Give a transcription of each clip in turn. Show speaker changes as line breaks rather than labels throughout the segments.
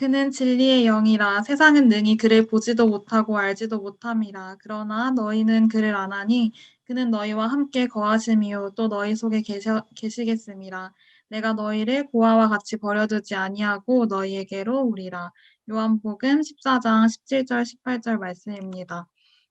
그는 진리의 영이라. 세상은 능히 그를 보지도 못하고 알지도 못함이라. 그러나 너희는 그를 아나니 그는 너희와 함께 거하심이요 또 너희 속에 계시겠음이라. 내가 너희를 고아와 같이 버려두지 아니하고 너희에게로 오리라. 요한복음 14장 17절 18절 말씀입니다.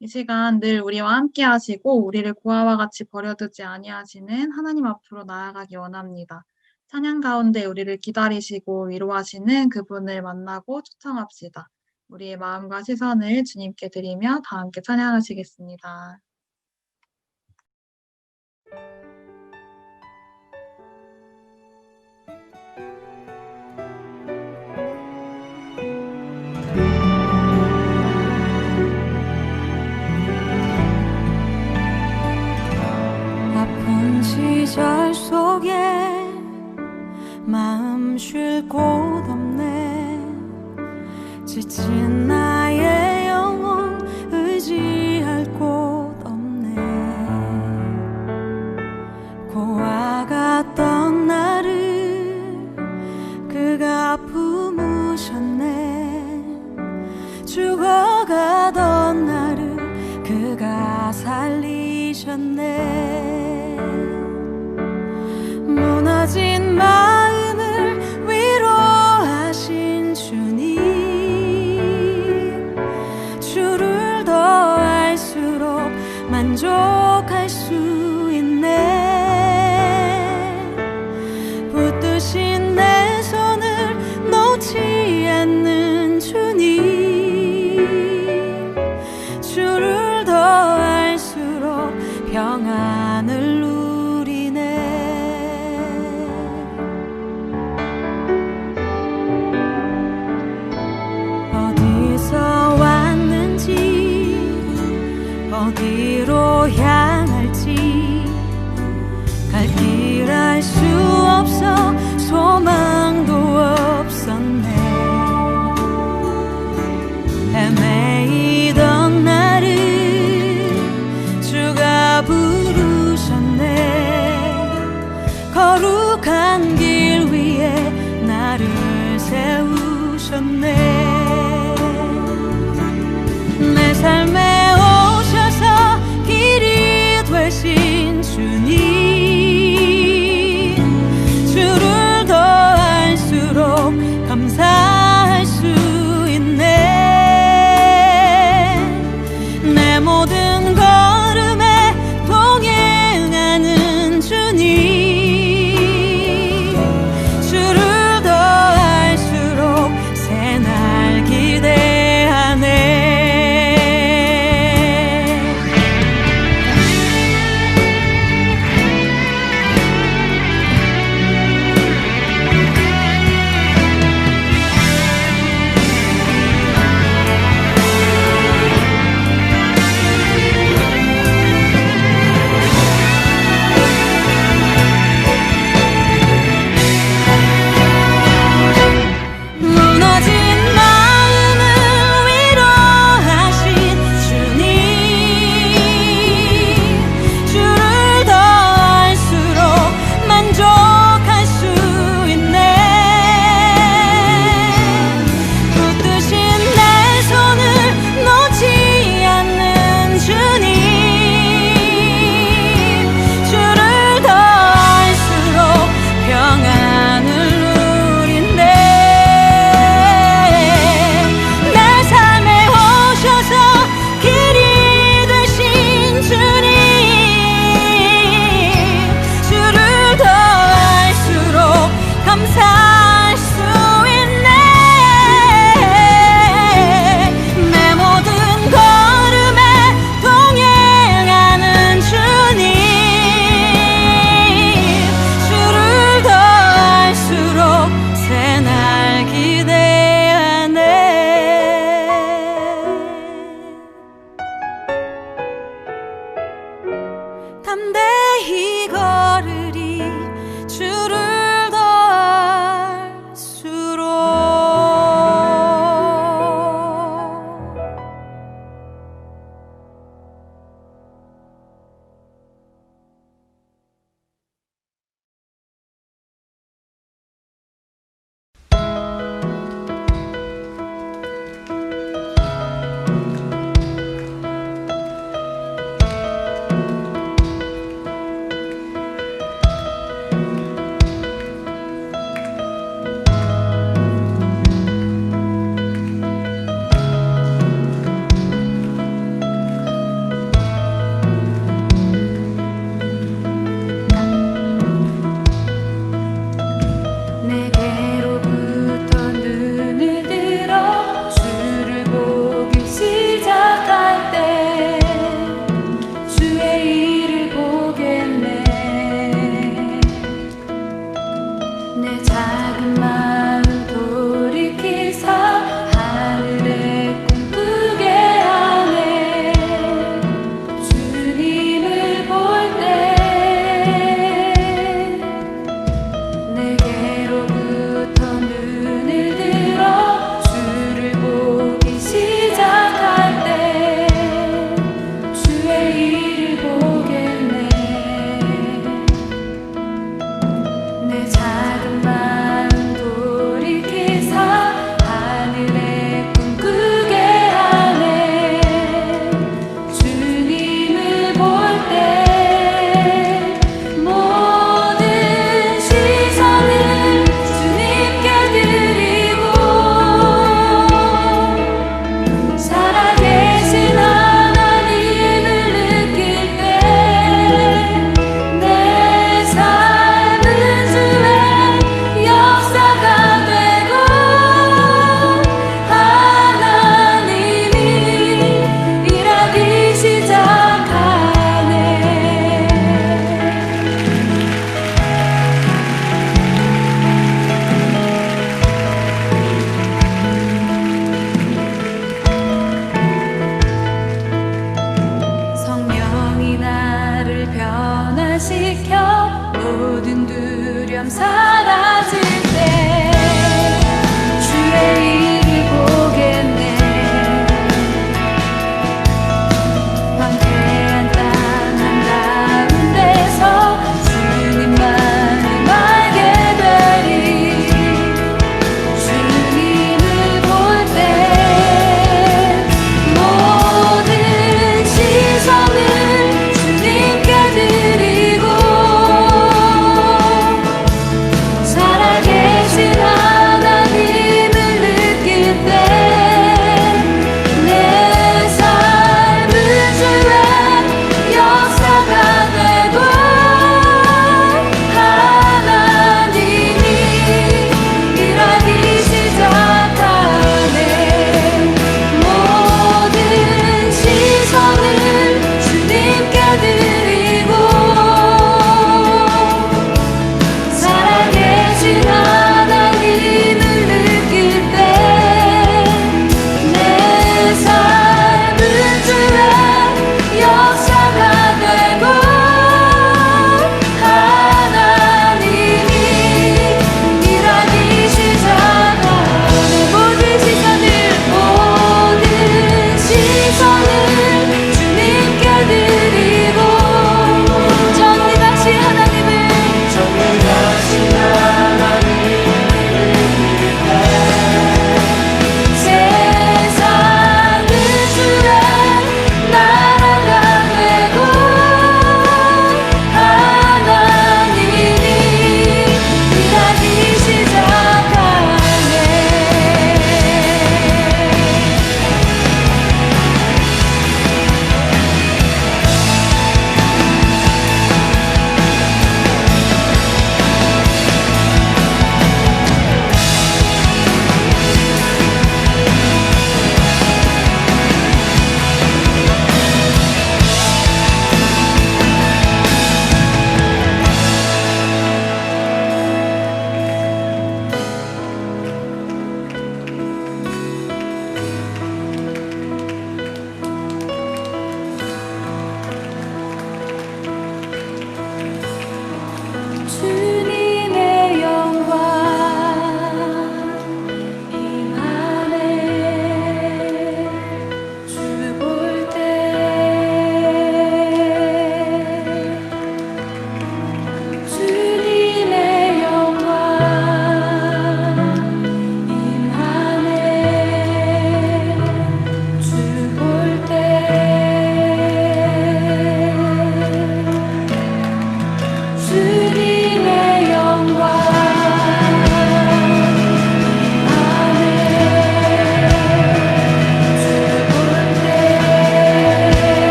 이 시간 늘 우리와 함께 하시고 우리를 고아와 같이 버려두지 아니하시는 하나님 앞으로 나아가기 원합니다. 찬양 가운데 우리를 기다리시고 위로하시는 그분을 만나고 초청합시다. 우리의 마음과 시선을 주님께 드리며 다 함께 찬양하시겠습니다.
아픈 시절 속에 마음 쉴 곳 없네. 지친 나의 영혼 의지할 곳 없네. 고아 같던 나를 그가 품으셨네. 죽어가던 나를 그가 살리셨네. 무너진 마음을 위로하신 주님, 주를 더 알수록 만족할 수 있네. 붙드신 내 손을 놓지 않는 주님, 주를 더 알수록 평안을 누리네. 어디서 왔는지 어디로 향할지 갈 길 알 수 없어 소망도 없었네. 헤매이던 나를 주가 부르셨네. 거룩한 길 위에 나를 세우셨네. 내 삶에 오셔서 길이 되신 주님, 주를
작은 마음 돌이키사 하늘에 꿈꾸게 하네. 주님을 볼 때 내게로부터 눈을 들어 주를 보기 시작할 때 주의 일을 보겠네. 내 작은 마음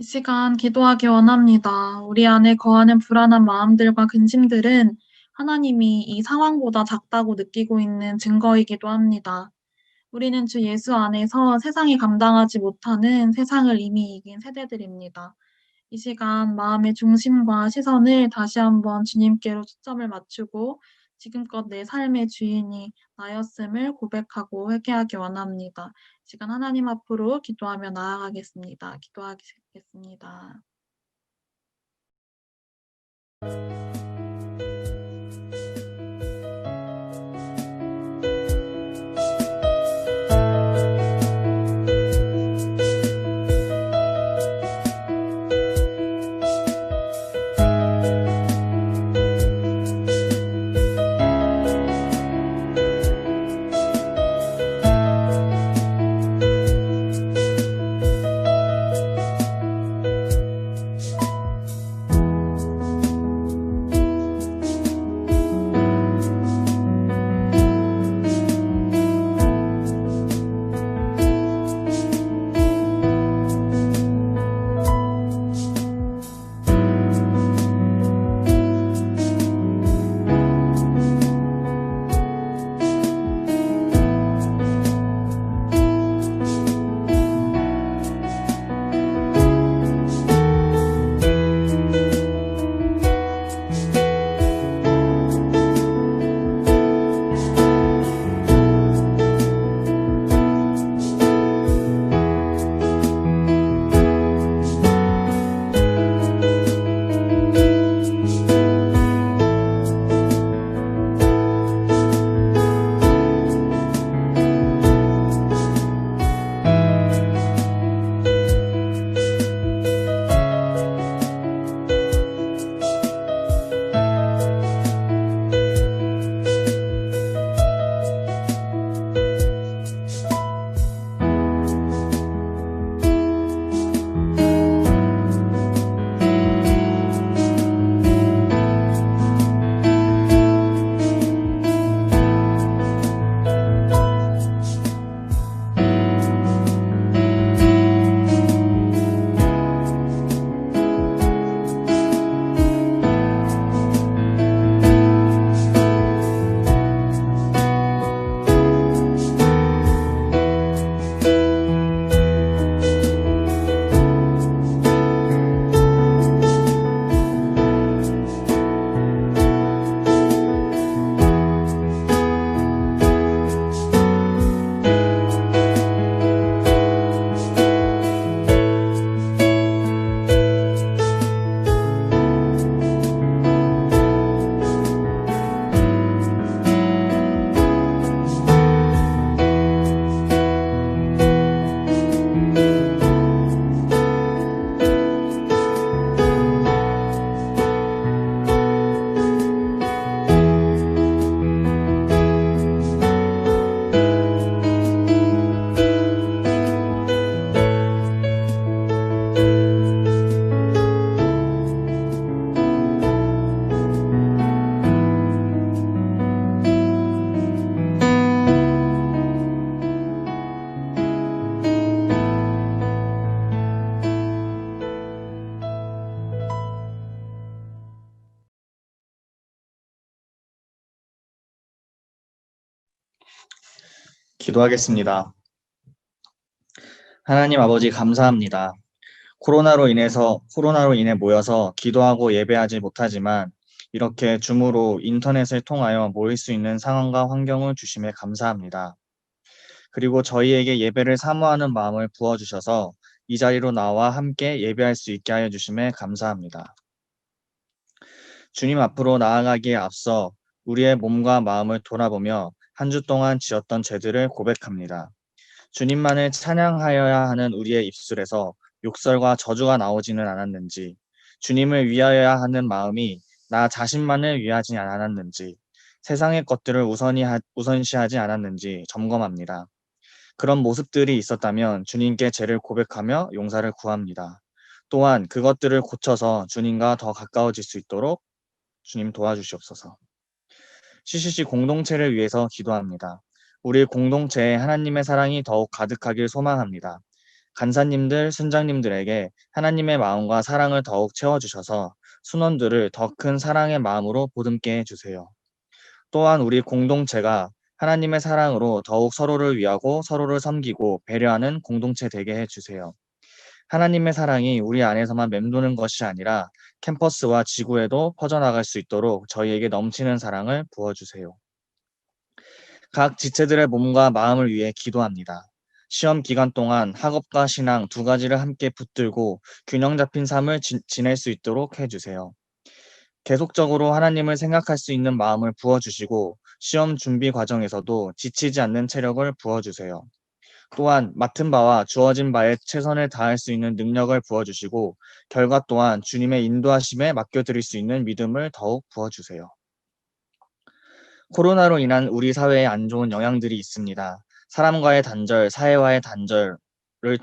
시간 기도하기 원합니다. 우리 안에 거하는 불안한 마음들과 근심들은 하나님이 이 상황보다 작다고 느끼고 있는 증거이기도 합니다. 우리는 주 예수 안에서 세상이 감당하지 못하는 세상을 이미 이긴 세대들입니다. 이 시간 마음의 중심과 시선을 다시 한번 주님께로 초점을 맞추고 지금껏 내 삶의 주인이 나였음을 고백하고 회개하기 원합니다. 이 시간 하나님 앞으로 기도하며 나아가겠습니다. 기도하겠습니다.
기도하겠습니다. 하나님 아버지 감사합니다. 코로나로 인해 모여서 기도하고 예배하지 못하지만 이렇게 줌으로 인터넷을 통하여 모일 수 있는 상황과 환경을 주심에 감사합니다. 그리고 저희에게 예배를 사모하는 마음을 부어주셔서 이 자리로 나와 함께 예배할 수 있게 하여 주심에 감사합니다. 주님 앞으로 나아가기에 앞서 우리의 몸과 마음을 돌아보며 한 주 동안 지었던 죄들을 고백합니다. 주님만을 찬양하여야 하는 우리의 입술에서 욕설과 저주가 나오지는 않았는지, 주님을 위하여야 하는 마음이 나 자신만을 위하지 않았는지, 세상의 것들을 우선시하지 않았는지 점검합니다. 그런 모습들이 있었다면 주님께 죄를 고백하며 용서를 구합니다. 또한 그것들을 고쳐서 주님과 더 가까워질 수 있도록 주님 도와주시옵소서. CCC 공동체를 위해서 기도합니다. 우리 공동체에 하나님의 사랑이 더욱 가득하길 소망합니다. 간사님들, 순장님들에게 하나님의 마음과 사랑을 더욱 채워주셔서 순원들을 더 큰 사랑의 마음으로 보듬게 해주세요. 또한 우리 공동체가 하나님의 사랑으로 더욱 서로를 위하고 서로를 섬기고 배려하는 공동체 되게 해주세요. 하나님의 사랑이 우리 안에서만 맴도는 것이 아니라 캠퍼스와 지구에도 퍼져나갈 수 있도록 저희에게 넘치는 사랑을 부어주세요. 각 지체들의 몸과 마음을 위해 기도합니다. 시험 기간 동안 학업과 신앙 두 가지를 함께 붙들고 균형 잡힌 삶을 지낼 수 있도록 해주세요. 계속적으로 하나님을 생각할 수 있는 마음을 부어주시고 시험 준비 과정에서도 지치지 않는 체력을 부어주세요. 또한 맡은 바와 주어진 바에 최선을 다할 수 있는 능력을 부어주시고 결과 또한 주님의 인도하심에 맡겨드릴 수 있는 믿음을 더욱 부어주세요. 코로나로 인한 우리 사회에 안 좋은 영향들이 있습니다. 사람과의 단절, 사회와의 단절을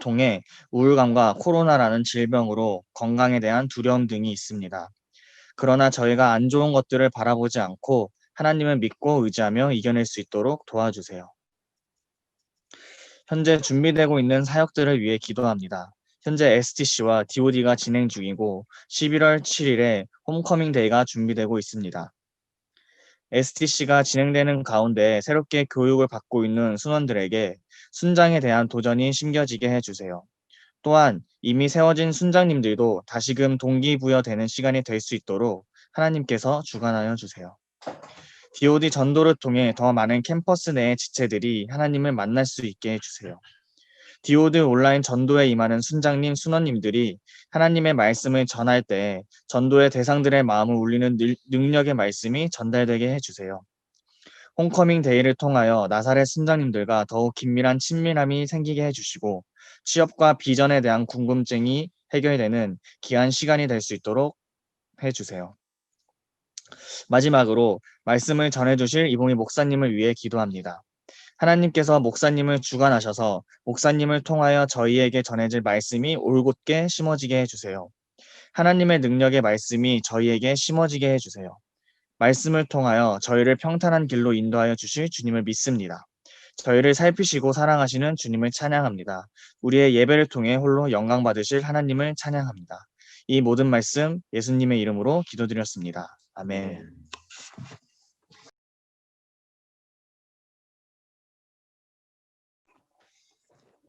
통해 우울감과 코로나라는 질병으로 건강에 대한 두려움 등이 있습니다. 그러나 저희가 안 좋은 것들을 바라보지 않고 하나님을 믿고 의지하며 이겨낼 수 있도록 도와주세요. 현재 준비되고 있는 사역들을 위해 기도합니다. 현재 STC와 DOD가 진행 중이고 11월 7일에 홈커밍 데이가 준비되고 있습니다. STC가 진행되는 가운데 새롭게 교육을 받고 있는 순원들에게 순장에 대한 도전이 심겨지게 해주세요. 또한 이미 세워진 순장님들도 다시금 동기부여되는 시간이 될 수 있도록 하나님께서 주관하여 주세요. DOD 전도를 통해 더 많은 캠퍼스 내의 지체들이 하나님을 만날 수 있게 해주세요. DOD 온라인 전도에 임하는 순장님, 순원님들이 하나님의 말씀을 전할 때 전도의 대상들의 마음을 울리는 능력의 말씀이 전달되게 해주세요. 홈커밍 데이를 통하여 나사렛 순장님들과 더욱 긴밀한 친밀함이 생기게 해주시고 취업과 비전에 대한 궁금증이 해결되는 귀한 시간이 될 수 있도록 해주세요. 마지막으로 말씀을 전해주실 이봉희 목사님을 위해 기도합니다. 하나님께서 목사님을 주관하셔서 목사님을 통하여 저희에게 전해질 말씀이 올곧게 심어지게 해주세요. 하나님의 능력의 말씀이 저희에게 심어지게 해주세요. 말씀을 통하여 저희를 평탄한 길로 인도하여 주실 주님을 믿습니다. 저희를 살피시고 사랑하시는 주님을 찬양합니다. 우리의 예배를 통해 홀로 영광 받으실 하나님을 찬양합니다. 이 모든 말씀 예수님의 이름으로 기도드렸습니다. 아멘.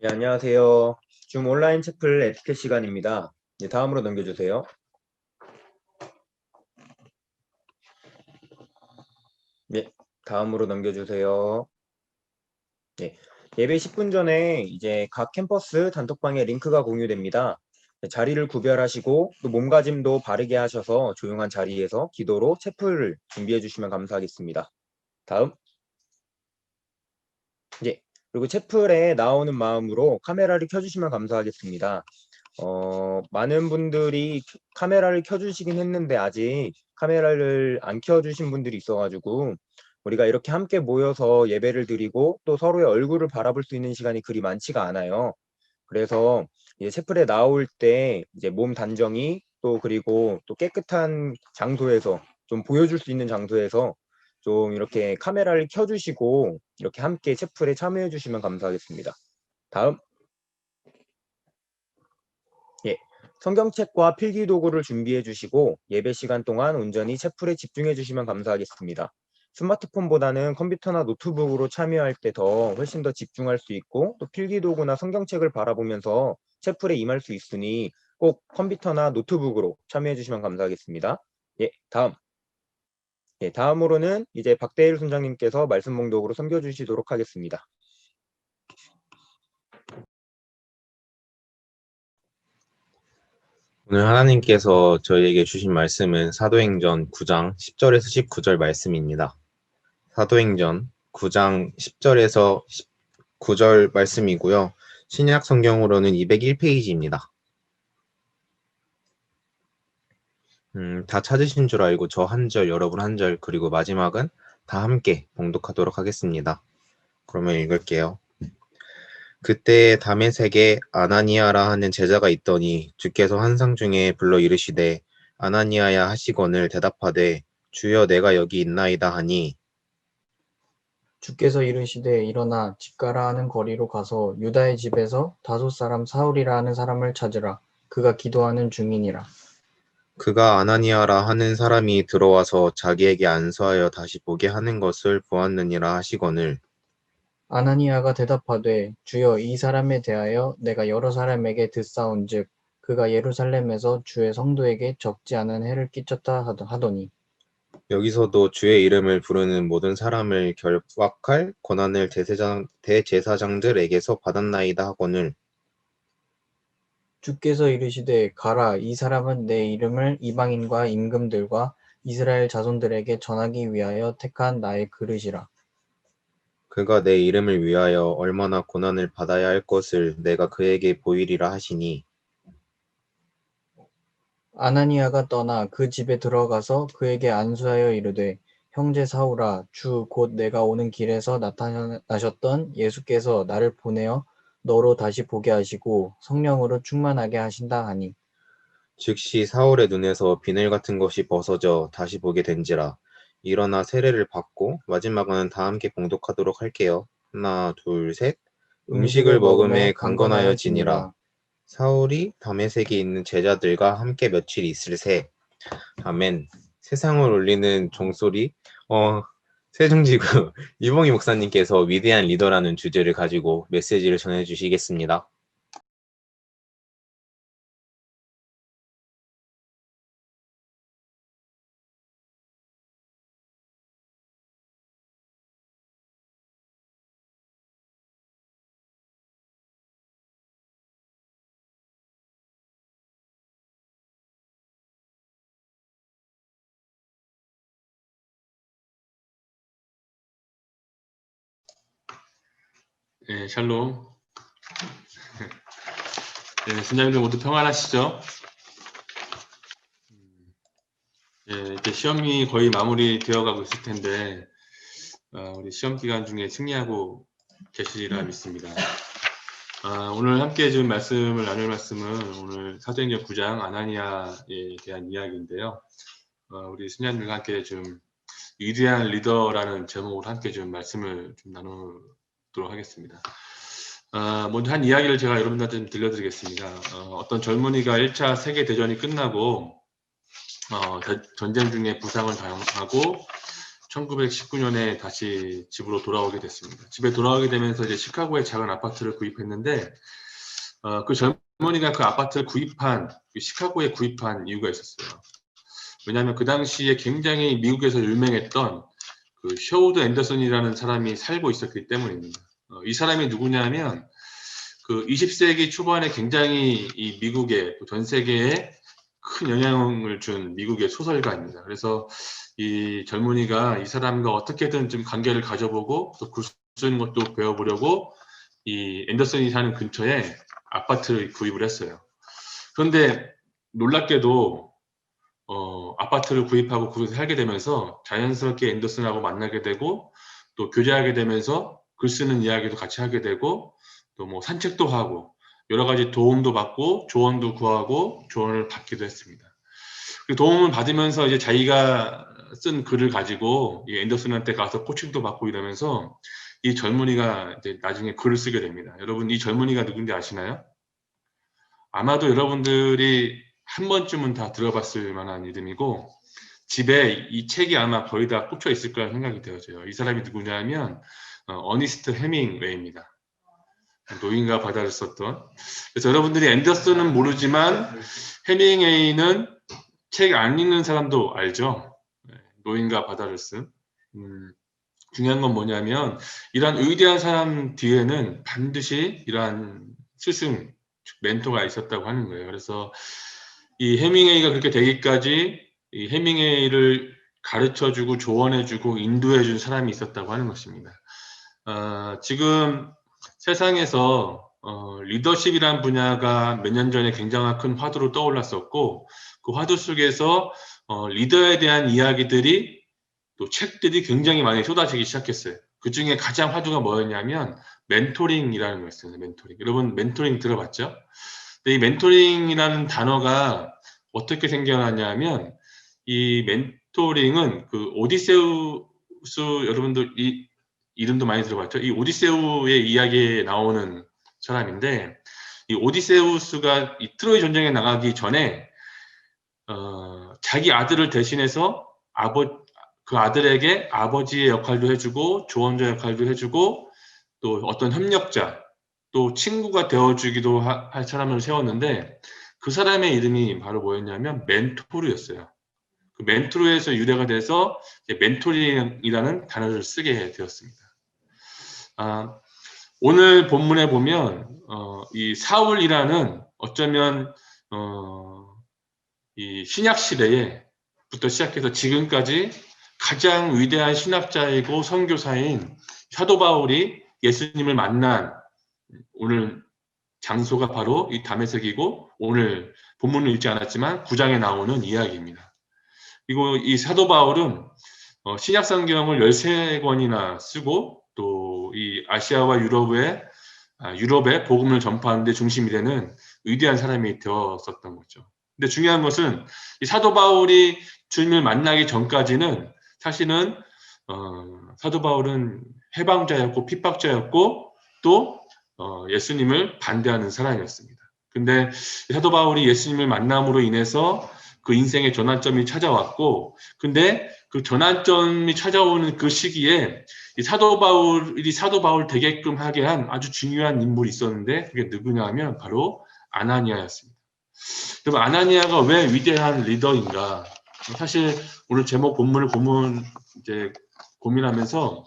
네, 안녕하세요. 줌 온라인 채플 에티켓 시간입니다. 네, 다음으로 넘겨주세요. 네, 다음으로 넘겨주세요. 네, 예배 10분 전에 이제 각 캠퍼스 단톡방에 링크가 공유됩니다. 네, 자리를 구별하시고 또 몸가짐도 바르게 하셔서 조용한 자리에서 기도로 채플을 준비해 주시면 감사하겠습니다. 다음. 네, 그리고 채플에 나오는 마음으로 카메라를 켜주시면 감사하겠습니다. 많은 분들이 카메라를 켜주시긴 했는데 아직 카메라를 안 켜주신 분들이 있어가지고 우리가 이렇게 함께 모여서 예배를 드리고 또 서로의 얼굴을 바라볼 수 있는 시간이 그리 많지가 않아요. 그래서 이제 채플에 나올 때 이제 몸 단정히 또 그리고 또 깨끗한 장소에서 좀 보여줄 수 있는 장소에서 좀 이렇게 카메라를 켜주시고 이렇게 함께 채플에 참여해 주시면 감사하겠습니다. 다음. 예, 성경책과 필기도구를 준비해 주시고 예배 시간 동안 온전히 채플에 집중해 주시면 감사하겠습니다. 스마트폰보다는 컴퓨터나 노트북으로 참여할 때 훨씬 더 집중할 수 있고 또 필기도구나 성경책을 바라보면서 채플에 임할 수 있으니 꼭 컴퓨터나 노트북으로 참여해 주시면 감사하겠습니다. 예, 다음. 예, 다음으로는 이제 박대일 순장님께서 말씀 봉독으로 섬겨주시도록 하겠습니다.
오늘 하나님께서 저희에게 주신 말씀은 사도행전 9장 10절에서 19절 말씀입니다. 사도행전 9장 10절에서 19절 말씀이고요. 신약 성경으로는 201페이지입니다. 다 찾으신 줄 알고 저 한 절, 여러분 한 절, 그리고 마지막은 다 함께 봉독하도록 하겠습니다. 그러면 읽을게요. 그때 다메섹에 아나니아라 하는 제자가 있더니 주께서 환상 중에 불러 이르시되 아나니아야 하시거늘 대답하되 주여 내가 여기 있나이다 하니
주께서 이르시되 일어나 집 가라 하는 거리로 가서 유다의 집에서 다섯 사람 사울이라 하는 사람을 찾으라. 그가 기도하는 중이니라.
그가 아나니아라 하는 사람이 들어와서 자기에게 안수하여 다시 보게 하는 것을 보았느니라 하시거늘
아나니아가 대답하되 주여 이 사람에 대하여 내가 여러 사람에게 듣사온즉 그가 예루살렘에서 주의 성도에게 적지 않은 해를 끼쳤다 하더니
여기서도 주의 이름을 부르는 모든 사람을 결박할 권한을 대제사장들에게서 받았나이다 하거늘
주께서 이르시되 가라 이 사람은 내 이름을 이방인과 임금들과 이스라엘 자손들에게 전하기 위하여 택한 나의 그릇이라.
그가 내 이름을 위하여 얼마나 고난을 받아야 할 것을 내가 그에게 보이리라 하시니
아나니아가 떠나 그 집에 들어가서 그에게 안수하여 이르되 형제 사울아 주 곧 내가 오는 길에서 나타나셨던 예수께서 나를 보내어 너로 다시 보게 하시고 성령으로 충만하게 하신다 하니
즉시 사울의 눈에서 비늘 같은 것이 벗어져 다시 보게 된지라 일어나 세례를 받고 마지막은 다 함께 봉독하도록 할게요. 하나 둘 셋 음식을 먹음에 강건하여 지니라. 사울이 다메섹에 있는 제자들과 함께 며칠 있을새. 아멘. 세상을 울리는 종소리. 세종지구 이봉희 목사님께서 위대한 리더라는 주제를 가지고 메시지를 전해주시겠습니다.
네, 샬롬. 네, 신자님들 모두 평안하시죠? 이렇게 시험이 거의 마무리 되어가고 있을 텐데, 우리 시험 기간 중에 승리하고 계시리라 믿습니다. 오늘 함께 좀 나눌 말씀은 오늘 사도행전 9장 아나니아에 대한 이야기인데요. 우리 신자님들과 함께 좀 위대한 리더라는 제목으로 함께 좀 말씀을 좀 나누도록 하겠습니다. 먼저 한 이야기를 제가 여러분들한테 좀 들려드리겠습니다. 어떤 젊은이가 1차 세계대전이 끝나고 전쟁 중에 부상을 당하고 1919년에 다시 집으로 돌아오게 됐습니다. 집에 돌아오게 되면서 이제 시카고에 작은 아파트를 구입했는데 그 젊은이가 그 아파트를 시카고에 구입한 이유가 있었어요. 왜냐하면 그 당시에 굉장히 미국에서 유명했던 그 셔우드 앤더슨이라는 사람이 살고 있었기 때문입니다. 이 사람이 누구냐면 그 20세기 초반에 굉장히 이 미국에 전 세계에 큰 영향을 준 미국의 소설가입니다. 그래서 이 젊은이가 이 사람과 어떻게든 좀 관계를 가져보고 또 글 쓰는 것도 배워보려고 이 앤더슨이 사는 근처에 아파트를 구입을 했어요. 그런데 놀랍게도 아파트를 구입하고 그곳에 살게 되면서 자연스럽게 앤더슨하고 만나게 되고 또 교제하게 되면서 글 쓰는 이야기도 같이 하게 되고 또 뭐 산책도 하고 여러 가지 도움도 받고 조언도 구하고 조언을 받기도 했습니다. 그 도움을 받으면서 이제 자기가 쓴 글을 가지고 이 앤더슨한테 가서 코칭도 받고 이러면서 이 젊은이가 이제 나중에 글을 쓰게 됩니다. 여러분 이 젊은이가 누군지 아시나요? 아마도 여러분들이 한 번쯤은 다 들어봤을 만한 이름이고 집에 이 책이 아마 거의 다 꽂혀 있을 거라 생각이 되어져요. 이 사람이 누구냐면 어니스트 헤밍웨이입니다. 노인과 바다를 썼던. 그래서 여러분들이 앤더슨은 모르지만 헤밍웨이는 책 안 읽는 사람도 알죠. 노인과 바다를 쓴. 중요한 건 뭐냐면 이러한 위대한 사람 뒤에는 반드시 이러한 스승, 멘토가 있었다고 하는 거예요. 그래서 이 헤밍웨이가 그렇게 되기까지 이 헤밍웨이를 가르쳐주고 조언해주고 인도해준 사람이 있었다고 하는 것입니다. 지금 세상에서 리더십이란 분야가 몇 년 전에 굉장한 큰 화두로 떠올랐었고 그 화두 속에서 리더에 대한 이야기들이 또 책들이 굉장히 많이 쏟아지기 시작했어요. 그 중에 가장 화두가 뭐였냐면 멘토링이라는 거였어요. 멘토링. 여러분 멘토링 들어봤죠? 근데 이 멘토링이라는 단어가 어떻게 생겨나냐면 이 멘토링은 그 오디세우스 여러분들 이름도 많이 들어봤죠. 이 오디세우의 이야기에 나오는 사람인데, 이 오디세우스가 이 트로이 전쟁에 나가기 전에 자기 아들을 대신해서 그 아들에게 아버지의 역할도 해주고 조언자 역할도 해주고 또 어떤 협력자 또 친구가 되어주기도 할 사람을 세웠는데, 그 사람의 이름이 바로 뭐였냐면 멘토르였어요. 그 멘토르에서 유래가 돼서 멘토링이라는 단어를 쓰게 되었습니다. 오늘 본문에 보면 이 사울이라는 어쩌면 이 신약 시대에부터 시작해서 지금까지 가장 위대한 신학자이고 선교사인 사도 바울이 예수님을 만난 오늘 장소가 바로 이 다메섹이고, 오늘 본문을 읽지 않았지만 9장에 나오는 이야기입니다. 그리고 이 사도 바울은 신약 성경을 13권이나 쓰고 또 이 아시아와 유럽에 복음을 전파하는 데 중심이 되는 위대한 사람이 되었었던 거죠. 근데 중요한 것은 이 사도 바울이 주님을 만나기 전까지는 사실은 사도 바울은 해방자였고 핍박자였고 또 예수님을 반대하는 사람이었습니다. 근데 사도 바울이 예수님을 만남으로 인해서 그 인생의 전환점이 찾아왔고, 근데 그 전환점이 찾아오는 그 시기에 이 사도 바울 되게끔 하게 한 아주 중요한 인물이 있었는데, 그게 누구냐 하면 바로 아나니아였습니다. 그럼 아나니아가 왜 위대한 리더인가? 사실 오늘 제목 본문을 이제 고민하면서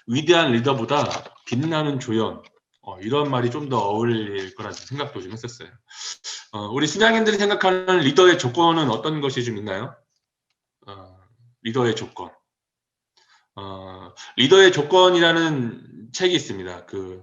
위대한 리더보다 빛나는 조연, 이런 말이 좀 더 어울릴 거라는 생각도 좀 했었어요. 우리 신앙인들이 생각하는 리더의 조건은 어떤 것이 좀 있나요? 리더의 조건. 리더의 조건이라는 책이 있습니다. 그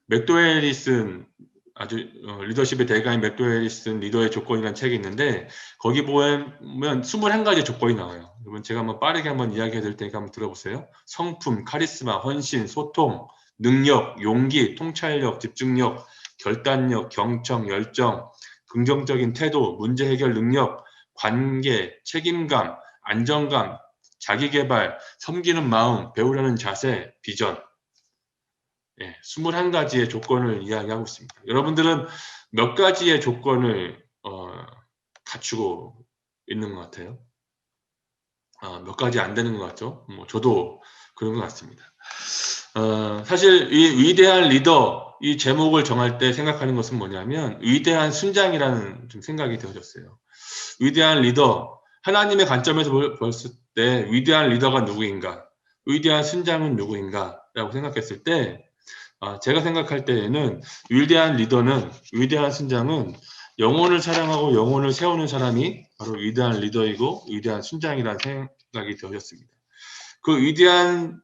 맥도웰이 쓴 아주 리더십의 대가인 맥도웰이 쓴 리더의 조건이라는 책이 있는데, 거기 보면 21가지 조건이 나와요. 여러분 제가 한번 빠르게 한번 이야기해 드릴 테니까 한번 들어보세요. 성품, 카리스마, 헌신, 소통, 능력, 용기, 통찰력, 집중력, 결단력, 경청, 열정, 긍정적인 태도, 문제 해결 능력, 관계, 책임감, 안정감, 자기개발, 섬기는 마음, 배우려는 자세, 비전. 21가지의 조건을 이야기하고 있습니다. 여러분들은 몇 가지의 조건을 갖추고 있는 것 같아요? 몇 가지 안 되는 것 같죠? 저도 그런 것 같습니다. 사실 이 위대한 리더, 이 제목을 정할 때 생각하는 것은 뭐냐면 위대한 순장이라는 좀 생각이 되어졌어요. 위대한 리더, 하나님의 관점에서 봤을 때 위대한 리더가 누구인가, 위대한 순장은 누구인가 라고 생각했을 때, 제가 생각할 때에는 위대한 리더는, 위대한 순장은 영혼을 사랑하고 영혼을 세우는 사람이 바로 위대한 리더이고 위대한 순장이라는 생각이 되어졌습니다. 그 위대한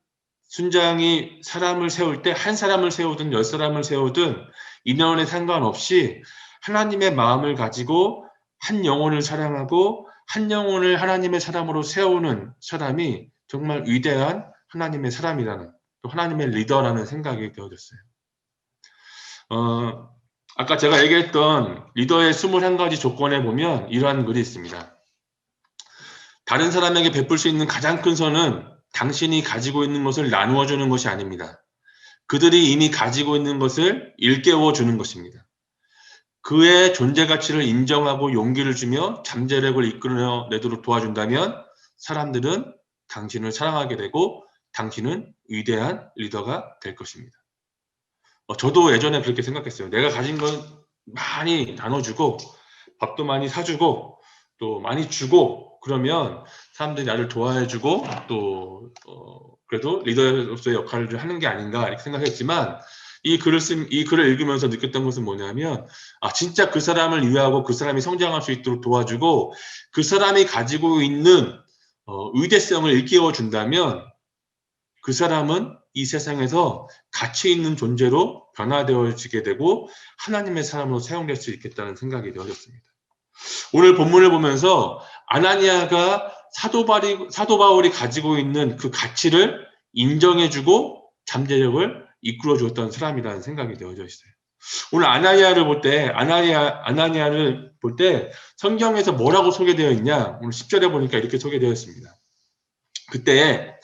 순장이 사람을 세울 때 한 사람을 세우든 10사람을 세우든 인원에 상관없이 하나님의 마음을 가지고 한 영혼을 사랑하고 한 영혼을 하나님의 사람으로 세우는 사람이 정말 위대한 하나님의 사람이라는, 또 하나님의 리더라는 생각이 되어졌어요. 아까 제가 얘기했던 리더의 21가지 조건에 보면 이러한 글이 있습니다. 다른 사람에게 베풀 수 있는 가장 큰 선은 당신이 가지고 있는 것을 나누어 주는 것이 아닙니다. 그들이 이미 가지고 있는 것을 일깨워 주는 것입니다. 그의 존재 가치를 인정하고 용기를 주며 잠재력을 이끌어내도록 도와준다면 사람들은 당신을 사랑하게 되고 당신은 위대한 리더가 될 것입니다. 저도 예전에 그렇게 생각했어요. 내가 가진 건 많이 나눠주고 밥도 많이 사주고 또 많이 주고 그러면 사람들이 나를 좋아해주고 또 그래도 리더로서의 역할을 하는 게 아닌가 이렇게 생각했지만, 이 글을 읽으면서 느꼈던 것은 뭐냐면, 진짜 그 사람을 위하고 그 사람이 성장할 수 있도록 도와주고 그 사람이 가지고 있는 위대성을 일깨워 준다면 그 사람은 이 세상에서 가치 있는 존재로 변화되어지게 되고 하나님의 사람으로 사용될 수 있겠다는 생각이 되어졌습니다. 오늘 본문을 보면서 아나니아가 사도 바울이 가지고 있는 그 가치를 인정해주고 잠재력을 이끌어 주었던 사람이라는 생각이 되어져 있어요. 오늘 아나니아를 볼 때 성경에서 뭐라고 소개되어 있냐? 오늘 10절에 보니까 이렇게 소개되어 있습니다. 그때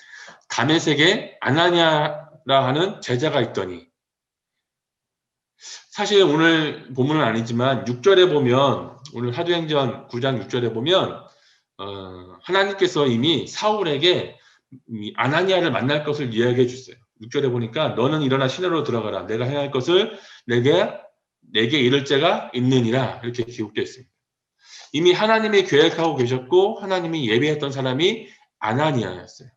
다메섹에 아나니아라 하는 제자가 있더니, 사실 오늘 본문은 아니지만 6절에 보면, 오늘 사도행전 9장 6절에 보면 하나님께서 이미 사울에게 이 아나니아를 만날 것을 이야기해 주세요. 6절에 보니까 너는 일어나 시내로 들어가라. 내가 행할 것을 내게 이를 자가 있느니라. 이렇게 기록되어 있습니다. 이미 하나님이 계획하고 계셨고 하나님이 예비했던 사람이 아나니아였어요.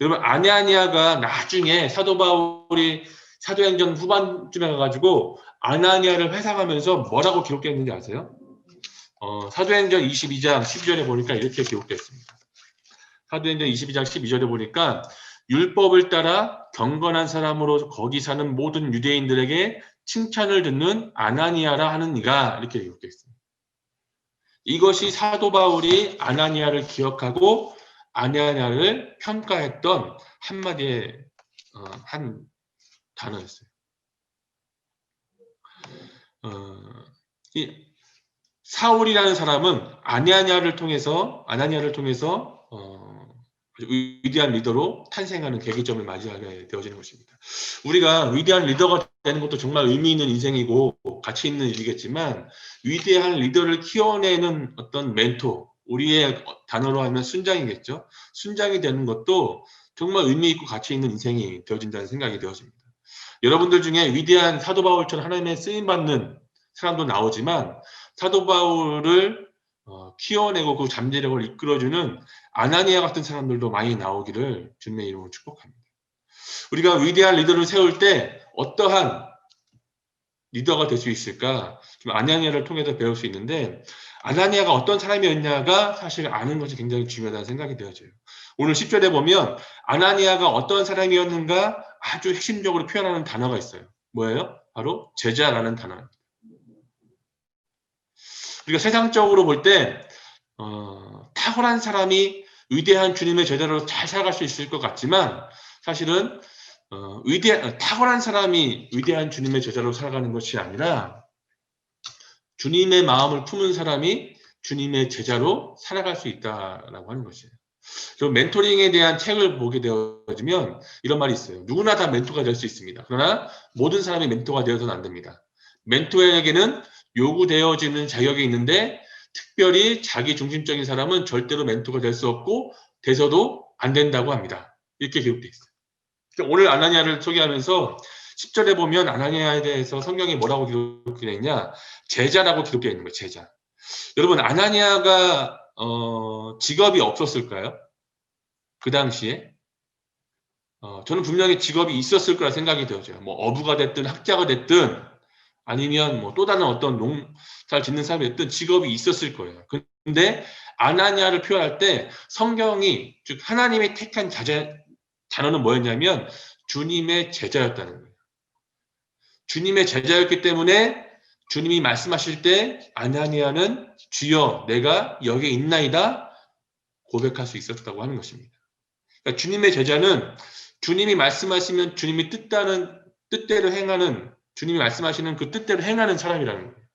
여러분, 아나니아가 나중에 사도 바울이 사도행전 후반쯤에 가가지고 아나니아를 회상하면서 뭐라고 기록되어 있는지 아세요? 사도행전 22장 12절에 보니까 이렇게 기록되어 있습니다. 사도행전 22장 12절에 보니까 율법을 따라 경건한 사람으로 거기 사는 모든 유대인들에게 칭찬을 듣는 아나니아라 하는 이가, 이렇게 기록되어 있습니다. 이것이 사도 바울이 아나니아를 기억하고 아나니아를 평가했던 한마디의 한 단어였어요. 이 사울이라는 사람은 아나니아를 통해서 위대한 리더로 탄생하는 계기점을 맞이하게 되어지는 것입니다. 우리가 위대한 리더가 되는 것도 정말 의미 있는 인생이고 가치 있는 일이겠지만, 위대한 리더를 키워내는 어떤 멘토, 우리의 단어로 하면 순장이겠죠. 순장이 되는 것도 정말 의미 있고 가치 있는 인생이 되어진다는 생각이 되어집니다. 여러분들 중에 위대한 사도 바울처럼 하나님의 쓰임받는 사람도 나오지만, 사도 바울을 키워내고 그 잠재력을 이끌어주는 아나니아 같은 사람들도 많이 나오기를 주님의 이름으로 축복합니다. 우리가 위대한 리더를 세울 때 어떠한 리더가 될 수 있을까? 지금 아나니아를 통해서 배울 수 있는데, 아나니아가 어떤 사람이었냐가 사실 아는 것이 굉장히 중요하다는 생각이 되어져요. 오늘 10절에 보면 아나니아가 어떤 사람이었는가 아주 핵심적으로 표현하는 단어가 있어요. 뭐예요? 바로 제자라는 단어입니다. 우리가 세상적으로 볼 때 탁월한 사람이 위대한 주님의 제자로 잘 살아갈 수 있을 것 같지만, 사실은 탁월한 사람이 위대한 주님의 제자로 살아가는 것이 아니라 주님의 마음을 품은 사람이 주님의 제자로 살아갈 수 있다라고 하는 것이에요. 그럼 멘토링에 대한 책을 보게 되어지면 이런 말이 있어요. 누구나 다 멘토가 될 수 있습니다. 그러나 모든 사람이 멘토가 되어서는 안 됩니다. 멘토에게는 요구되어지는 자격이 있는데, 특별히 자기 중심적인 사람은 절대로 멘토가 될 수 없고 돼서도 안 된다고 합니다. 이렇게 기록되어 있어요. 그러니까 오늘 아나니아를 소개하면서 10절에 보면 아나니아에 대해서 성경이 뭐라고 기록되어 있냐? 제자라고 기록되어 있는 거예요. 제자. 여러분, 아나니아가 직업이 없었을까요? 그 당시에? 저는 분명히 직업이 있었을 거라 생각이 되어져요. 뭐 어부가 됐든 학자가 됐든 아니면 뭐 또 다른 어떤 농사를 짓는 사람이 됐든 직업이 있었을 거예요. 근데 아나니아를 표현할 때 성경이, 즉 하나님이 택한 단어는 뭐였냐면 주님의 제자였다는 거예요. 주님의 제자였기 때문에 주님이 말씀하실 때 아나니아는 주여 내가 여기에 있나이다 고백할 수 있었다고 하는 것입니다. 그러니까 주님의 제자는 주님이 말씀하시면 주님이 뜻대로 행하는, 주님이 말씀하시는 그 뜻대로 행하는 사람이라는 거예요.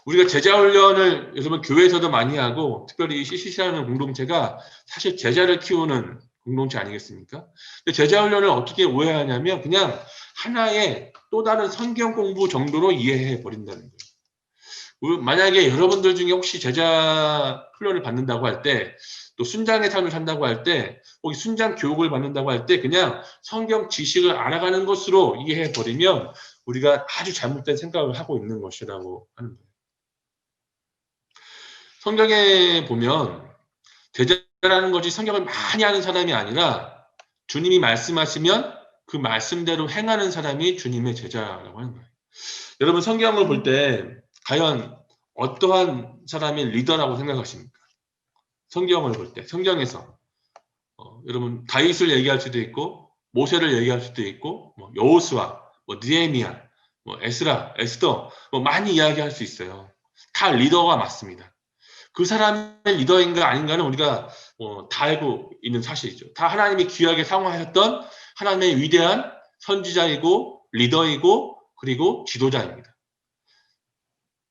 우리가 제자 훈련을 여러분 교회에서도 많이 하고, 특별히 CCC라는 공동체가 사실 제자를 키우는 공동체 아니겠습니까? 근데 제자 훈련을 어떻게 오해하냐면 그냥 하나의 또 다른 성경 공부 정도로 이해해 버린다는 거예요. 만약에 여러분들 중에 혹시 제자 훈련을 받는다고 할 때, 또 순장의 삶을 산다고 할 때, 혹시 순장 교육을 받는다고 할 때 그냥 성경 지식을 알아가는 것으로 이해해 버리면 우리가 아주 잘못된 생각을 하고 있는 것이라고 하는 거예요. 성경에 보면 제자라는 것이 성경을 많이 아는 사람이 아니라 주님이 말씀하시면 그 말씀대로 행하는 사람이 주님의 제자라고 하는 거예요. 여러분, 성경을 볼 때 과연 어떠한 사람이 리더라고 생각하십니까? 성경을 볼 때, 성경에서 여러분 다윗을 얘기할 수도 있고 모세를 얘기할 수도 있고 여호수아, 느헤미야, 에스라, 에스더 많이 이야기할 수 있어요. 다 리더가 맞습니다. 그 사람의 리더인가 아닌가는 우리가 다 알고 있는 사실이죠. 다 하나님이 귀하게 사용하셨던 하나님의 위대한 선지자이고 리더이고 그리고 지도자입니다.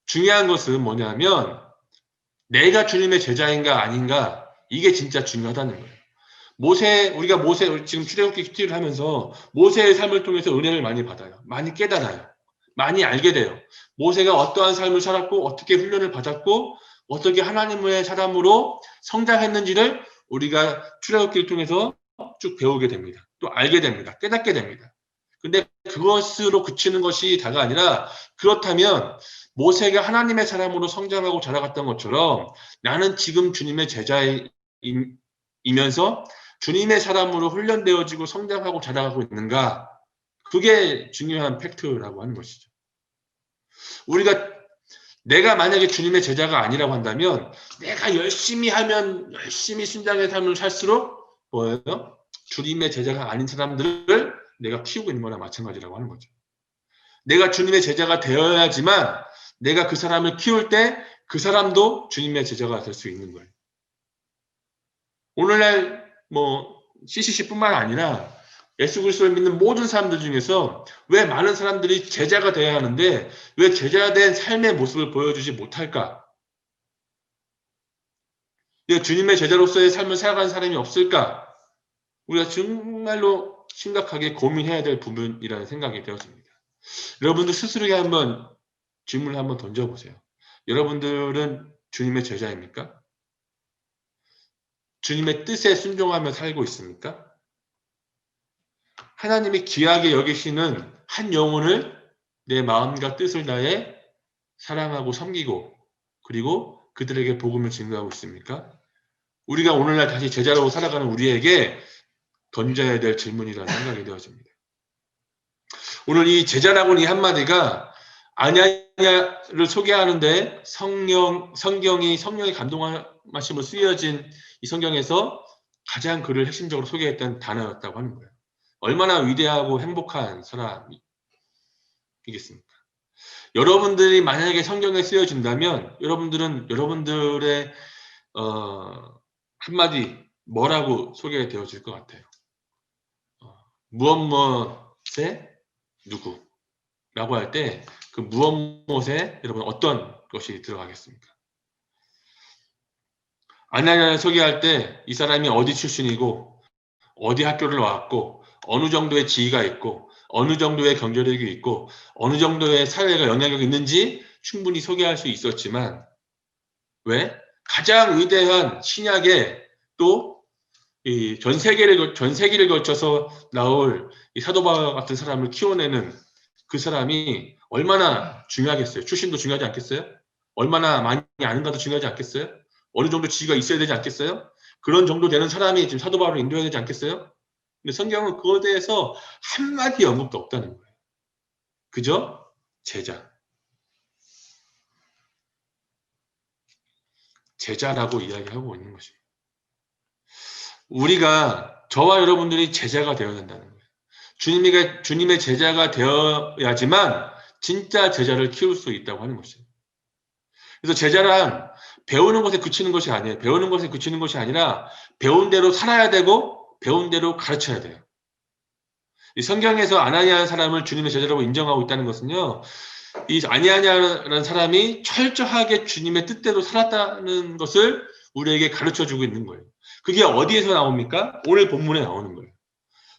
중요한 것은 뭐냐면 내가 주님의 제자인가 아닌가, 이게 진짜 중요하다는 거예요. 우리가 모세, 지금 출애굽기 큐티를 하면서 모세의 삶을 통해서 은혜를 많이 받아요. 많이 깨달아요. 많이 알게 돼요. 모세가 어떠한 삶을 살았고, 어떻게 훈련을 받았고, 어떻게 하나님의 사람으로 성장했는지를 우리가 출애굽기를 통해서 쭉 배우게 됩니다. 또 알게 됩니다. 깨닫게 됩니다. 근데 그것으로 그치는 것이 다가 아니라, 그렇다면 모세가 하나님의 사람으로 성장하고 자라갔던 것처럼 나는 지금 주님의 제자이면서 주님의 사람으로 훈련되어지고 성장하고 자라가고 있는가? 그게 중요한 팩트라고 하는 것이죠. 내가 만약에 주님의 제자가 아니라고 한다면 내가 열심히 하면 열심히 순장의 삶을 살수록 뭐예요? 주님의 제자가 아닌 사람들을 내가 키우고 있는 거나 마찬가지라고 하는 거죠. 내가 주님의 제자가 되어야지만 내가 그 사람을 키울 때 그 사람도 주님의 제자가 될 수 있는 거예요. 오늘날 CCC뿐만 아니라 예수 그리스도를 믿는 모든 사람들 중에서 왜 많은 사람들이 제자가 되어야 하는데 왜 제자된 삶의 모습을 보여주지 못할까? 왜 주님의 제자로서의 삶을 살아가는 사람이 없을까? 우리가 정말로 심각하게 고민해야 될 부분이라는 생각이 되었습니다. 여러분들 스스로에게 한번 질문을 한번 던져보세요. 여러분들은 주님의 제자입니까? 주님의 뜻에 순종하며 살고 있습니까? 하나님이 귀하게 여기시는 한 영혼을 내 마음과 뜻을 다해 사랑하고 섬기고 그리고 그들에게 복음을 증거하고 있습니까? 우리가 오늘날 다시 제자로 살아가는 우리에게 던져야 될 질문이라는 생각이 되어집니다. 오늘 이 제자라고는 이 한마디가 아냐냐를 소개하는데 성경이 성령의 감동하심으로 쓰여진 이 성경에서 가장 그를 핵심적으로 소개했던 단어였다고 하는 거예요. 얼마나 위대하고 행복한 사람이겠습니까? 여러분들이 만약에 성경에 쓰여진다면 여러분들은 여러분들의 한마디 뭐라고 소개되어질 것 같아요? 무엇무엇의 누구 라고 할 때 그 무엇무엇에 여러분 어떤 것이 들어가겠습니까? 아냐냐를 소개할 때 이 사람이 어디 출신이고 어디 학교를 나왔고 어느 정도의 지위가 있고 어느 정도의 경제력이 있고 어느 정도의 사회가 영향력이 있는지 충분히 소개할 수 있었지만 왜? 가장 위대한 신약에 또 이 전 세기를 거쳐서 나올 이 사도 바울 같은 사람을 키워내는 그 사람이 얼마나 중요하겠어요? 출신도 중요하지 않겠어요? 얼마나 많이 아는가도 중요하지 않겠어요? 어느 정도 지위가 있어야 되지 않겠어요? 그런 정도 되는 사람이 지금 사도 바울을 인도해야 되지 않겠어요? 근데 성경은 그거에 대해서 한마디 언급도 없다는 거예요. 그죠? 제자라고 이야기하고 있는 것입니다. 저와 여러분들이 제자가 되어야 된다는 거예요. 주님의 제자가 되어야지만 진짜 제자를 키울 수 있다고 하는 것이에요. 그래서 제자란 배우는 것에 그치는 것이 아니에요. 배우는 것에 그치는 것이 아니라 배운 대로 살아야 되고 배운 대로 가르쳐야 돼요. 이 성경에서 아나니아라는 사람을 주님의 제자라고 인정하고 있다는 것은요. 이 아나니아라는 사람이 철저하게 주님의 뜻대로 살았다는 것을 우리에게 가르쳐주고 있는 거예요. 그게 어디에서 나옵니까? 오늘 본문에 나오는 거예요.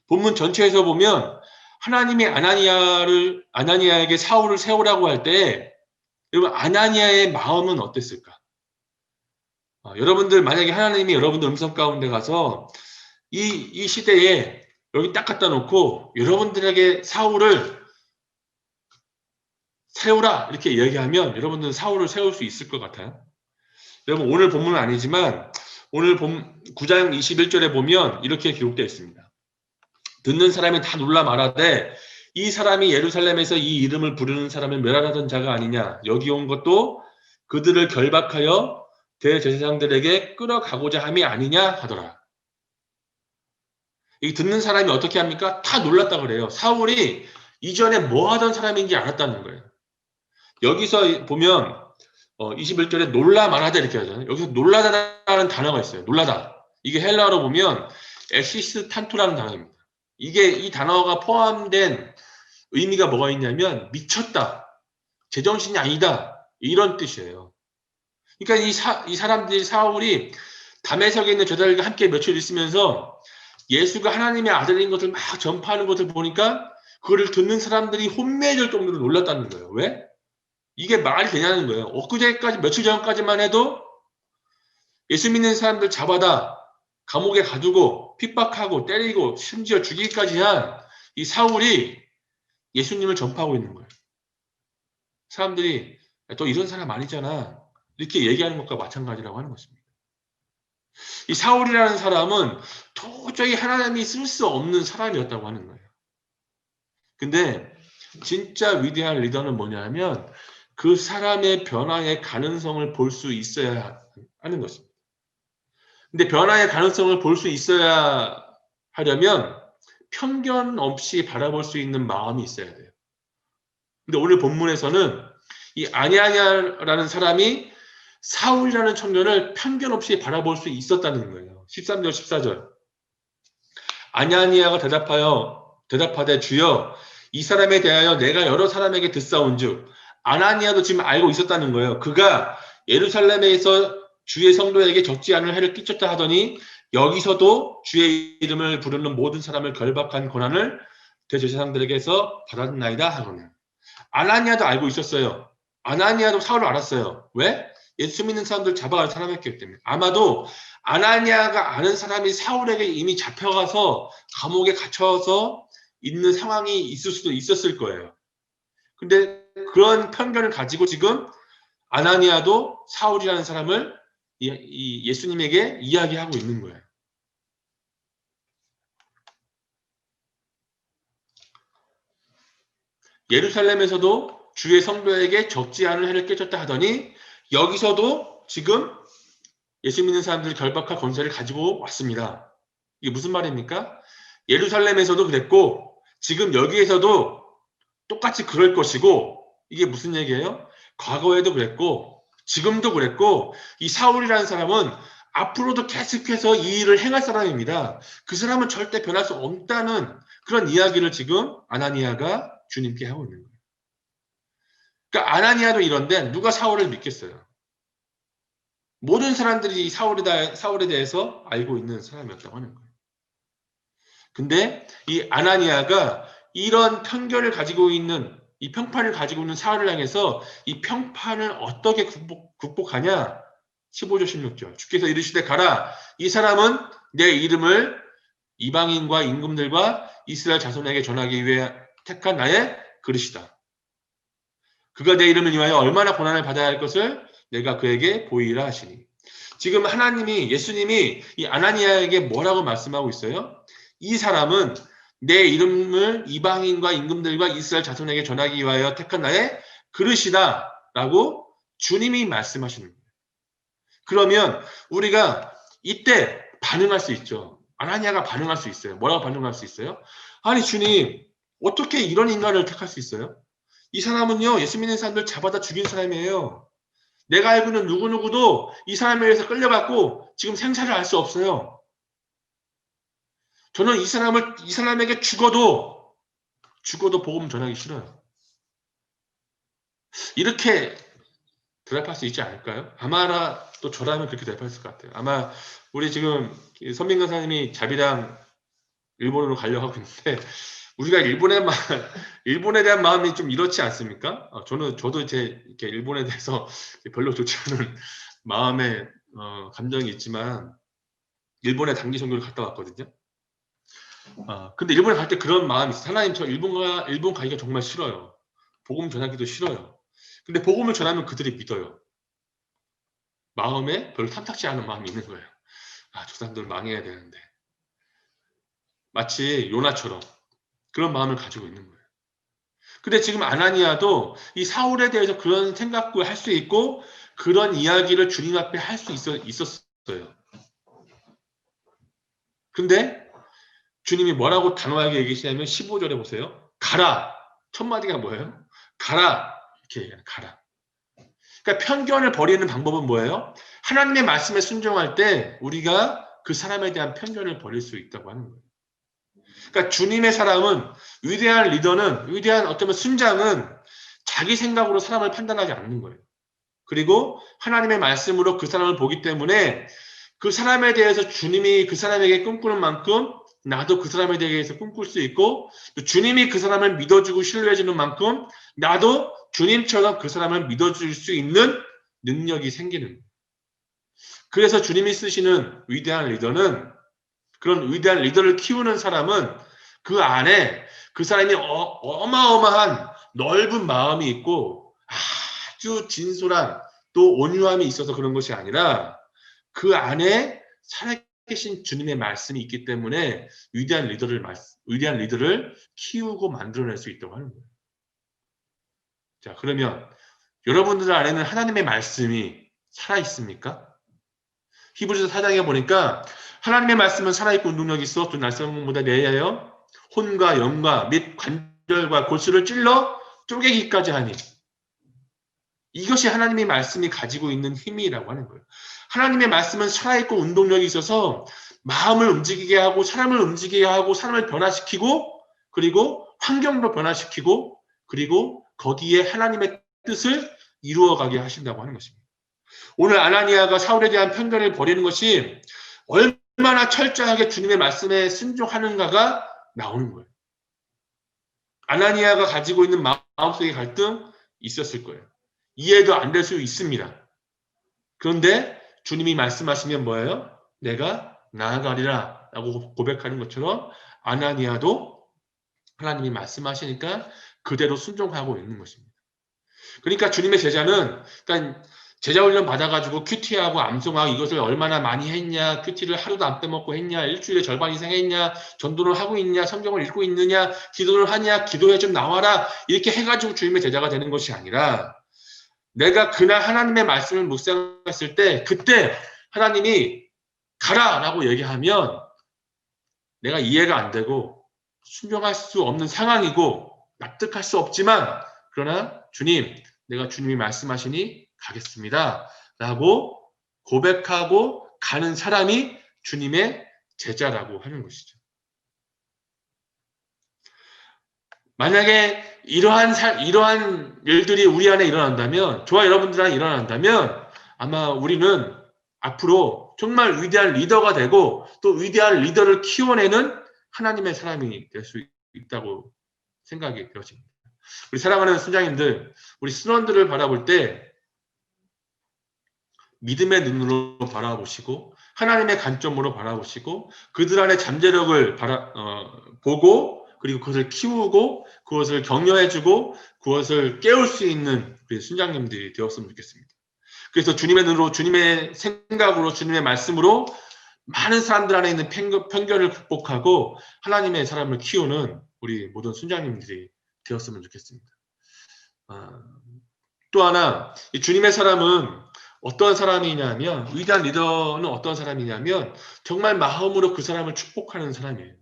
본문 전체에서 보면 하나님이 아나니아에게 사울을 세우라고 할 때 여러분 아나니아의 마음은 어땠을까? 여러분들 만약에 하나님이 여러분들 음성 가운데 가서 이 시대에 여기 딱 갖다 놓고 여러분들에게 사울을 세우라 이렇게 이야기하면 여러분들은 사울을 세울 수 있을 것 같아요. 여러분 오늘 본문은 아니지만 오늘 9장 21절에 보면 이렇게 기록되어 있습니다. 듣는 사람이 다 놀라 말하되 이 사람이 예루살렘에서 이 이름을 부르는 사람을 멸하라던 자가 아니냐. 여기 온 것도 그들을 결박하여 대제사장들에게 끌어가고자 함이 아니냐 하더라. 이 듣는 사람이 어떻게 합니까? 다 놀랐다 그래요. 사울이 이전에 뭐 하던 사람인지 알았다는 거예요. 여기서 보면 21절에 놀라 말하다 이렇게 하잖아요. 여기서 놀라다라는 단어가 있어요. 놀라다. 이게 헬라어로 보면 엑시스탄투라는 단어입니다. 이 단어가 포함된 의미가 뭐가 있냐면 미쳤다, 제정신이 아니다 이런 뜻이에요. 그러니까 이 사람들이 사울이 담에석에 있는 제자들과 함께 며칠 있으면서 예수가 하나님의 아들인 것을 막 전파하는 것을 보니까 그거를 듣는 사람들이 혼미해질 정도로 놀랐다는 거예요. 왜? 이게 말이 되냐는 거예요. 엊그제까지 며칠 전까지만 해도 예수 믿는 사람들 잡아다 감옥에 가두고 핍박하고 때리고 심지어 죽이기까지 한 이 사울이 예수님을 전파하고 있는 거예요. 사람들이 또 이런 사람 아니잖아 이렇게 얘기하는 것과 마찬가지라고 하는 것입니다. 이 사울이라는 사람은 도저히 하나님이 쓸 수 없는 사람이었다고 하는 거예요. 근데 진짜 위대한 리더는 뭐냐면 그 사람의 변화의 가능성을 볼 수 있어야 하는 것입니다. 근데 변화의 가능성을 볼 수 있어야 하려면 편견 없이 바라볼 수 있는 마음이 있어야 돼요. 근데 오늘 본문에서는 이 아냐냐라는 사람이 사울이라는 청년을 편견 없이 바라볼 수 있었다는 거예요. 13절 14절 아냐니아가 대답하되 주여 이 사람에 대하여 내가 여러 사람에게 듣사온즉 아나니아도 지금 알고 있었다는 거예요. 그가 예루살렘에서 주의 성도에게 적지 않은 해를 끼쳤다 하더니 여기서도 주의 이름을 부르는 모든 사람을 결박한 권한을 대제사장들에게서 받았나이다 하거든요. 아나니아도 알고 있었어요. 아나니아도 사울을 알았어요. 왜? 예수 믿는 사람들 잡아갈 사람이었기 때문에. 아마도 아나니아가 아는 사람이 사울에게 이미 잡혀가서 감옥에 갇혀서 있는 상황이 있을 수도 있었을 거예요. 근데 그런 편견을 가지고 지금 아나니아도 사울이라는 사람을 이 예수님에게 이야기하고 있는 거예요. 예루살렘에서도 주의 성도에게 적지 않은 해를 끼쳤다 하더니 여기서도 지금 예수 믿는 사람들이 결박할 권세를 가지고 왔습니다. 이게 무슨 말입니까? 예루살렘에서도 그랬고 지금 여기에서도 똑같이 그럴 것이고 이게 무슨 얘기예요? 과거에도 그랬고 지금도 그랬고 이 사울이라는 사람은 앞으로도 계속해서 이 일을 행할 사람입니다. 그 사람은 절대 변할 수 없다는 그런 이야기를 지금 아나니아가 주님께 하고 있는 거예요. 그러니까 아나니아도 이런데 누가 사울을 믿겠어요? 모든 사람들이 사울에 대해서 알고 있는 사람이었다고 하는 거예요. 근데 이 아나니아가 이런 편견을 가지고 있는 이 평판을 가지고 있는 사울을 향해서 이 평판을 어떻게 극복하냐? 15절 16절 주께서 이르시되 가라 이 사람은 내 이름을 이방인과 임금들과 이스라엘 자손에게 전하기 위해 택한 나의 그릇이다. 그가 내 이름을 위하여 얼마나 고난을 받아야 할 것을 내가 그에게 보이라 하시니. 지금 하나님이 예수님이 이 아나니아에게 뭐라고 말씀하고 있어요? 이 사람은 내 이름을 이방인과 임금들과 이스라엘 자손에게 전하기 위하여 택한 나의 그릇이다 라고 주님이 말씀하시는 거예요. 그러면 우리가 이때 반응할 수 있죠. 아나니아가 반응할 수 있어요. 뭐라고 반응할 수 있어요? 아니 주님 어떻게 이런 인간을 택할 수 있어요? 이 사람은요 예수 믿는 사람들 잡아다 죽인 사람이에요. 내가 알고는 누구누구도 이 사람에 의해서 끌려갔고 지금 생사를 알 수 없어요. 저는 이 사람에게 죽어도 복음 전하기 싫어요. 이렇게 대답할 수 있지 않을까요? 아마 또 저라면 그렇게 대답했을 것 같아요. 아마 우리 지금 선민 강사님이 자비랑 일본으로 가려고 하고 있는데 우리가 일본에 대한 마음이 좀 이렇지 않습니까? 저도 이렇게 일본에 대해서 별로 좋지 않은 마음의 감정이 있지만 일본에 단기 선교를 갔다 왔거든요. 근데 일본에 갈 때 그런 마음이 있어요. 하나님 저 일본 가기가 정말 싫어요. 복음 전하기도 싫어요. 근데 복음을 전하면 그들이 믿어요. 마음에 별로 탐탁지 않은 마음이 있는 거예요. 저 사람들 망해야 되는데. 마치 요나처럼 그런 마음을 가지고 있는 거예요. 근데 지금 아나니아도 이 사울에 대해서 그런 생각을 할 수 있고 그런 이야기를 주님 앞에 할 수 있었어요. 근데 주님이 뭐라고 단호하게 얘기하시냐면 15절에 보세요. 가라. 첫 마디가 뭐예요? 가라. 이렇게 얘기해요. 가라. 그러니까 편견을 버리는 방법은 뭐예요? 하나님의 말씀에 순종할 때 우리가 그 사람에 대한 편견을 버릴 수 있다고 하는 거예요. 그러니까 주님의 사람은 위대한 리더는 위대한 어쩌면 순장은 자기 생각으로 사람을 판단하지 않는 거예요. 그리고 하나님의 말씀으로 그 사람을 보기 때문에 그 사람에 대해서 주님이 그 사람에게 꿈꾸는 만큼 나도 그 사람에 대해서 꿈꿀 수 있고, 또 주님이 그 사람을 믿어주고 신뢰해주는 만큼 나도 주님처럼 그 사람을 믿어줄 수 있는 능력이 생기는 거예요. 그래서 주님이 쓰시는 위대한 리더는, 그런 위대한 리더를 키우는 사람은 그 안에 그 사람이 어마어마한 넓은 마음이 있고 아주 진솔한 또 온유함이 있어서 그런 것이 아니라 그 안에 살아계신 주님의 말씀이 있기 때문에 위대한 리더를 키우고 만들어낼 수 있다고 하는 거예요. 자, 그러면 여러분들 안에는 하나님의 말씀이 살아 있습니까? 히브리서 4장에 보니까 하나님의 말씀은 살아있고 운동력이 있어 또 날쌘것보다 내야여 혼과 영과 및 관절과 골수를 찔러 쪼개기까지 하니, 이것이 하나님의 말씀이 가지고 있는 힘이라고 하는 거예요. 하나님의 말씀은 살아있고 운동력이 있어서 마음을 움직이게 하고 사람을 움직이게 하고 사람을 변화시키고 그리고 환경도 변화시키고 그리고 거기에 하나님의 뜻을 이루어가게 하신다고 하는 것입니다. 오늘 아나니아가 사울에 대한 편견을 버리는 것이 얼마나 철저하게 주님의 말씀에 순종하는가가 나오는 거예요. 아나니아가 가지고 있는 마음속의 갈등 있었을 거예요. 이해도 안 될 수 있습니다. 그런데 주님이 말씀하시면 뭐예요? 내가 나아가리라 라고 고백하는 것처럼 아나니아도 하나님이 말씀하시니까 그대로 순종하고 있는 것입니다. 그러니까 주님의 제자는, 그러니까 제자 훈련 받아가지고 큐티하고 암송하고 이것을 얼마나 많이 했냐, 큐티를 하루도 안 빼먹고 했냐, 일주일에 절반 이상 했냐, 전도를 하고 있냐, 성경을 읽고 있느냐, 기도를 하냐, 기도에 좀 나와라, 이렇게 해가지고 주님의 제자가 되는 것이 아니라 내가 그날 하나님의 말씀을 묵상했을 때 그때 하나님이 가라라고 얘기하면 내가 이해가 안 되고 순종할 수 없는 상황이고 납득할 수 없지만, 그러나 주님, 내가 주님이 말씀하시니 가겠습니다 라고 고백하고 가는 사람이 주님의 제자라고 하는 것이죠. 만약에 이러한 일들이 우리 안에 일어난다면, 저와 여러분들 안에 일어난다면 아마 우리는 앞으로 정말 위대한 리더가 되고 또 위대한 리더를 키워내는 하나님의 사람이 될 수 있다고 생각이 되어집니다. 우리 사랑하는 순장님들, 우리 순원들을 바라볼 때 믿음의 눈으로 바라보시고 하나님의 관점으로 바라보시고 그들 안에 잠재력을 보고 그리고 그것을 키우고 그것을 격려해주고 그것을 깨울 수 있는 우리 순장님들이 되었으면 좋겠습니다. 그래서 주님의 눈으로, 주님의 생각으로, 주님의 말씀으로 많은 사람들 안에 있는 편견을 극복하고 하나님의 사람을 키우는 우리 모든 순장님들이 되었으면 좋겠습니다. 또 하나, 이 주님의 사람은 어떤 사람이냐면, 위대한 리더는 어떤 사람이냐면 정말 마음으로 그 사람을 축복하는 사람이에요.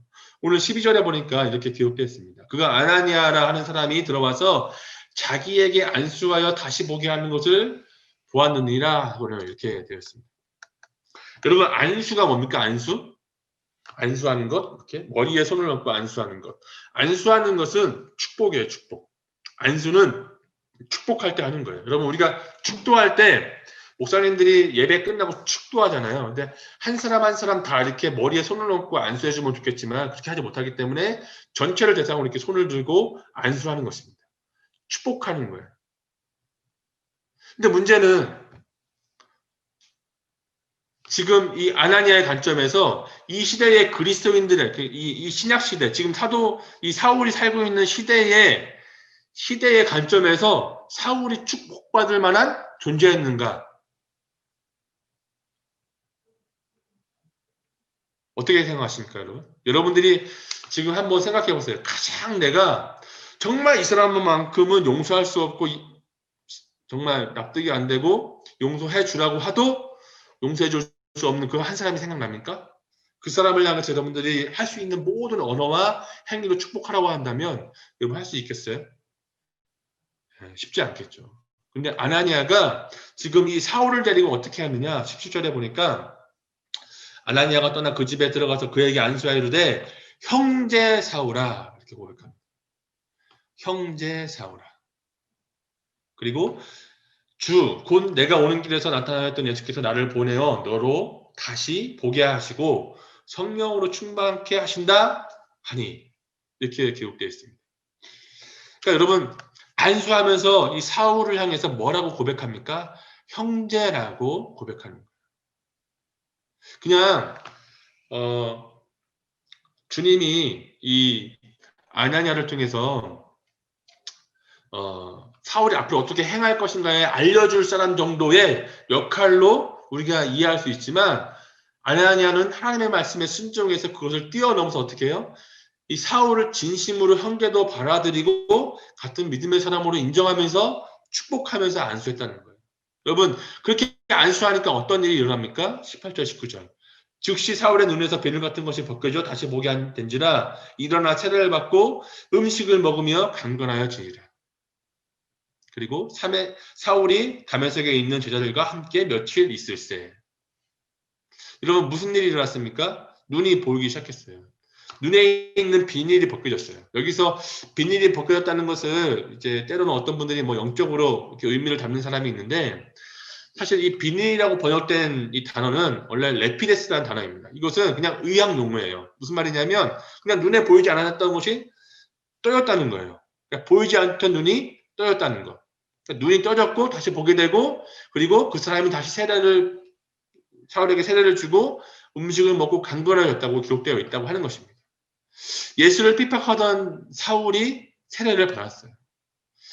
오늘 12절에 보니까 이렇게 기록되어 있습니다. 그가 아나니아라 하는 사람이 들어와서 자기에게 안수하여 다시 보게 하는 것을 보았느니라 이렇게 되어 있습니다. 여러분, 안수가 뭡니까? 안수하는 것, 이렇게 머리에 손을 얹고 안수하는 것. 안수하는 것은 축복이에요, 축복. 안수는 축복할 때 하는 거예요. 여러분, 우리가 축도할 때 목사님들이 예배 끝나고 축도하잖아요. 근데 한 사람 한 사람 다 이렇게 머리에 손을 얹고 안수해주면 좋겠지만 그렇게 하지 못하기 때문에 전체를 대상으로 이렇게 손을 들고 안수하는 것입니다. 축복하는 거예요. 근데 문제는 지금 이 아나니아의 관점에서 이 시대의 그리스도인들의 이 신약 시대, 지금 이 사울이 살고 있는 시대의 관점에서 사울이 축복받을 만한 존재였는가? 어떻게 생각하십니까, 여러분? 여러분들이 지금 한번 생각해 보세요. 가장 내가 정말 이 사람만큼은 용서할 수 없고 정말 납득이 안 되고 용서해 주라고 하도 용서해 줄 수 없는 그 한 사람이 생각납니까? 그 사람을 향해서 여러분들이 할 수 있는 모든 언어와 행위로 축복하라고 한다면 여러분 할 수 있겠어요? 쉽지 않겠죠. 근데 아나니아가 지금 이 사울을 데리고 어떻게 하느냐? 17절에 보니까 아나니아가 떠나 그 집에 들어가서 그에게 안수하여 이르되 형제 사울아, 이렇게 고백합니다. 형제 사울아. 그리고 주, 곧 내가 오는 길에서 나타나였던 예수께서 나를 보내어 너로 다시 보게 하시고 성령으로 충만케 하신다 하니 이렇게 기록되어 있습니다. 그러니까 여러분 안수하면서 이 사울을 향해서 뭐라고 고백합니까? 형제라고 고백하는 거예요. 그냥 주님이 이 아나니아를 통해서 사울이 앞으로 어떻게 행할 것인가에 알려줄 사람 정도의 역할로 우리가 이해할 수 있지만 아나니아는 하나님의 말씀에 순종해서 그것을 뛰어넘어서 어떻게 해요? 이 사울을 진심으로 형제도 받아들이고 같은 믿음의 사람으로 인정하면서 축복하면서 안수했다는 거예요. 여러분 그렇게 안수하니까 어떤 일이 일어납니까? 18절 19절 즉시 사울의 눈에서 비늘 같은 것이 벗겨져 다시 보게 된지라 일어나 세례를 받고 음식을 먹으며 강건하여 지니라. 그리고 사울이 다메섹에 있는 제자들과 함께 며칠 있을세. 여러분 무슨 일이 일어났습니까? 눈이 보이기 시작했어요. 눈에 있는 비닐이 벗겨졌어요. 여기서 비닐이 벗겨졌다는 것을 이제 때로는 어떤 분들이 뭐 영적으로 이렇게 의미를 담는 사람이 있는데 사실 이 비닐이라고 번역된 이 단어는 원래 레피데스라는 단어입니다. 이것은 그냥 의학 용어예요. 무슨 말이냐면 그냥 눈에 보이지 않았던 것이 떠였다는 거예요. 그러니까 보이지 않던 눈이 떠였다는 거. 그러니까 눈이 떠졌고 다시 보게 되고 그리고 그 사람이 다시 사울에게 세례를 주고 음식을 먹고 강건해졌다고 기록되어 있다고 하는 것입니다. 예수를 핍박하던 사울이 세례를 받았어요.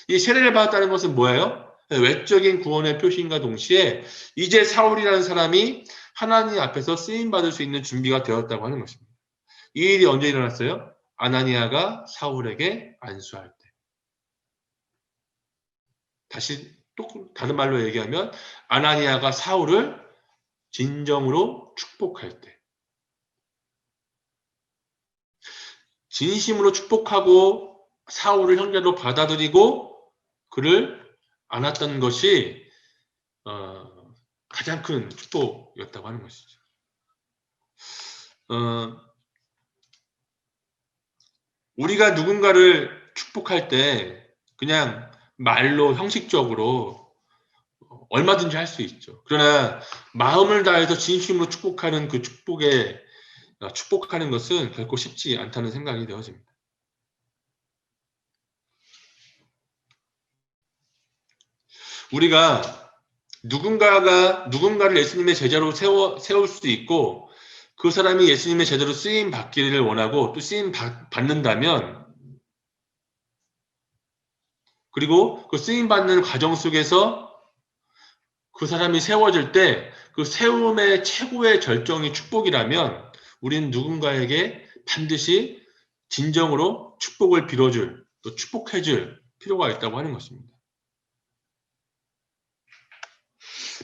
이 세례를 받았다는 것은 뭐예요? 외적인 구원의 표시인과 동시에 이제 사울이라는 사람이 하나님 앞에서 쓰임받을 수 있는 준비가 되었다고 하는 것입니다. 이 일이 언제 일어났어요? 아나니아가 사울에게 안수할 때. 다시 또 다른 말로 얘기하면 아나니아가 사울을 진정으로 축복할 때. 진심으로 축복하고 사울을 형제로 받아들이고 그를 안았던 것이 가장 큰 축복이었다고 하는 것이죠. 우리가 누군가를 축복할 때 그냥 말로 형식적으로 얼마든지 할 수 있죠. 그러나 마음을 다해서 진심으로 축복하는 그 축복하는 것은 결코 쉽지 않다는 생각이 되어집니다. 우리가 누군가를 예수님의 제자로 세울 수도 있고 그 사람이 예수님의 제자로 쓰임 받기를 원하고 또 쓰임 받는다면 그리고 그 쓰임 받는 과정 속에서 그 사람이 세워질 때 그 세움의 최고의 절정이 축복이라면 우리는 누군가에게 반드시 진정으로 축복을 빌어줄 또 축복해줄 필요가 있다고 하는 것입니다.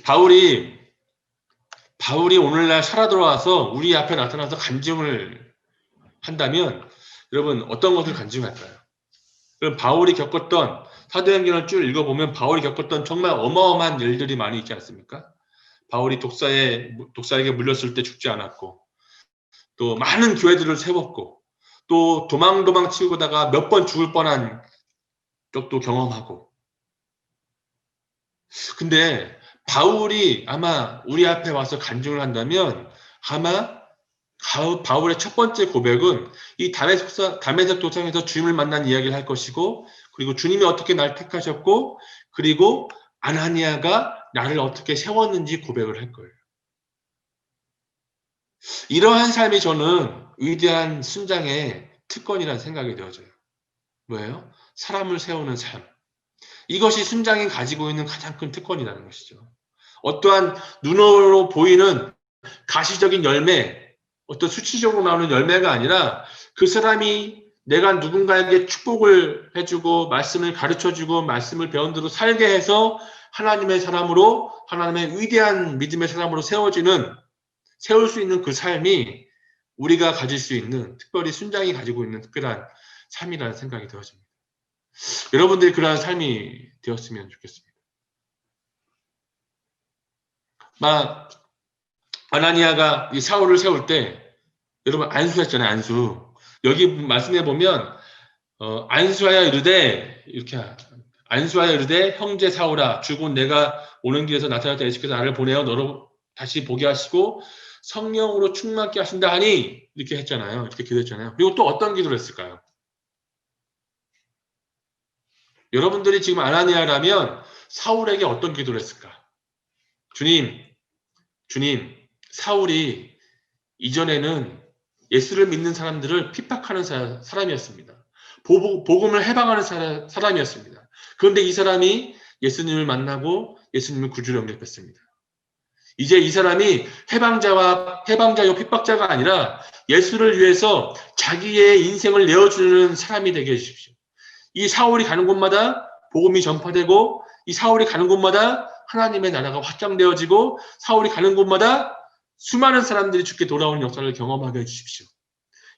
바울이 오늘날 살아 돌아와서 우리 앞에 나타나서 간증을 한다면 여러분 어떤 것을 간증할까요? 그럼 바울이 겪었던 사도행전을 쭉 읽어보면 바울이 겪었던 정말 어마어마한 일들이 많이 있지 않습니까? 바울이 독사에게 물렸을 때 죽지 않았고 또 많은 교회들을 세웠고 또 도망 치고다가 몇 번 죽을 뻔한 적도 경험하고 근데 바울이 아마 우리 앞에 와서 간증을 한다면 아마 바울의 첫 번째 고백은 이 다메섹 도상에서 주님을 만난 이야기를 할 것이고 그리고 주님이 어떻게 날 택하셨고 그리고 아나니아가 나를 어떻게 세웠는지 고백을 할 거예요. 이러한 삶이 저는 위대한 순장의 특권이라는 생각이 되어져요. 뭐예요? 사람을 세우는 삶. 이것이 순장이 가지고 있는 가장 큰 특권이라는 것이죠. 어떠한 눈으로 보이는 가시적인 열매, 어떤 수치적으로 나오는 열매가 아니라 그 사람이 내가 누군가에게 축복을 해주고 말씀을 가르쳐주고 말씀을 배운 대로 살게 해서 하나님의 사람으로 하나님의 위대한 믿음의 사람으로 세울 수 있는 그 삶이 우리가 가질 수 있는 특별히 순장이 가지고 있는 특별한 삶이라는 생각이 되어집니다. 여러분들이 그러한 삶이 되었으면 좋겠습니다. 아나니아가 이 사울을 세울 때 여러분 안수했잖아요. 안수. 여기 말씀해 보면 안수하여 이르되 형제 사울아 주곧 내가 오는 길에서 나타났다 예수께서 나를 보내어 너로 다시 보게 하시고 성령으로 충만케 하신다 하니 이렇게 했잖아요. 이렇게 기도했잖아요. 그리고 또 어떤 기도를 했을까요? 여러분들이 지금 아나니아라면 사울에게 어떤 기도를 했을까? 주님, 사울이 이전에는 예수를 믿는 사람들을 핍박하는 사람이었습니다. 복음을 해방하는 사람이었습니다. 그런데 이 사람이 예수님을 만나고 예수님을 구주로 영접했습니다. 이제 이 사람이 해방자요 핍박자가 아니라 예수를 위해서 자기의 인생을 내어주는 사람이 되게 해주십시오. 이 사울이 가는 곳마다 복음이 전파되고, 이 사울이 가는 곳마다 하나님의 나라가 확장되어지고, 사울이 가는 곳마다 수많은 사람들이 주께 돌아오는 역사를 경험하게 해주십시오.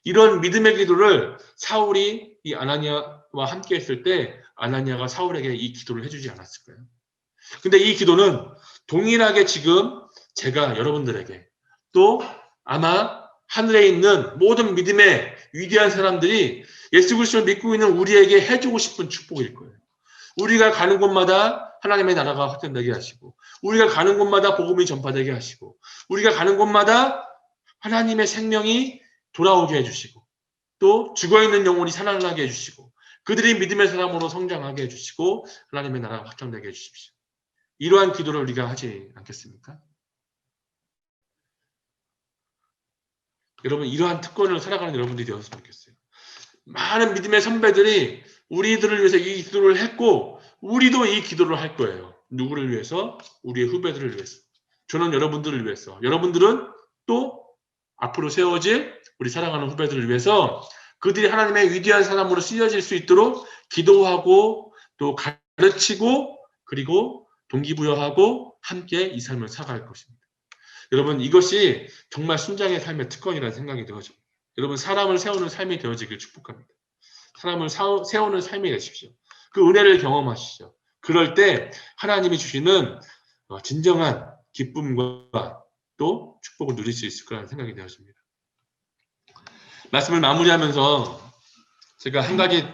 이런 믿음의 기도를 사울이 이 아나니아와 함께 했을 때 아나니아가 사울에게 이 기도를 해주지 않았을까요? 근데 이 기도는 동일하게 지금 제가 여러분들에게, 또 아마 하늘에 있는 모든 믿음의 위대한 사람들이 예수 그리스도를 믿고 있는 우리에게 해주고 싶은 축복일 거예요. 우리가 가는 곳마다 하나님의 나라가 확장되게 하시고, 우리가 가는 곳마다 복음이 전파되게 하시고, 우리가 가는 곳마다 하나님의 생명이 돌아오게 해주시고, 또 죽어있는 영혼이 살아나게 해주시고, 그들이 믿음의 사람으로 성장하게 해주시고, 하나님의 나라가 확장되게 해주십시오. 이러한 기도를 우리가 하지 않겠습니까? 여러분, 이러한 특권을 살아가는 여러분들이 되었으면 좋겠어요. 많은 믿음의 선배들이 우리들을 위해서 이 기도를 했고, 우리도 이 기도를 할 거예요. 누구를 위해서? 우리의 후배들을 위해서. 저는 여러분들을 위해서. 여러분들은 또 앞으로 세워질 우리 사랑하는 후배들을 위해서 그들이 하나님의 위대한 사람으로 쓰여질 수 있도록 기도하고, 또 가르치고, 그리고 동기부여하고 함께 이 삶을 살아갈 것입니다. 여러분, 이것이 정말 순장의 삶의 특권이라는 생각이 되어집니다. 여러분, 사람을 세우는 삶이 되어지길 축복합니다. 사람을 세우는 삶이 되십시오. 그 은혜를 경험하시죠. 그럴 때 하나님이 주시는 진정한 기쁨과 또 축복을 누릴 수 있을 거라는 생각이 되어집니다. 말씀을 마무리하면서 제가 한 가지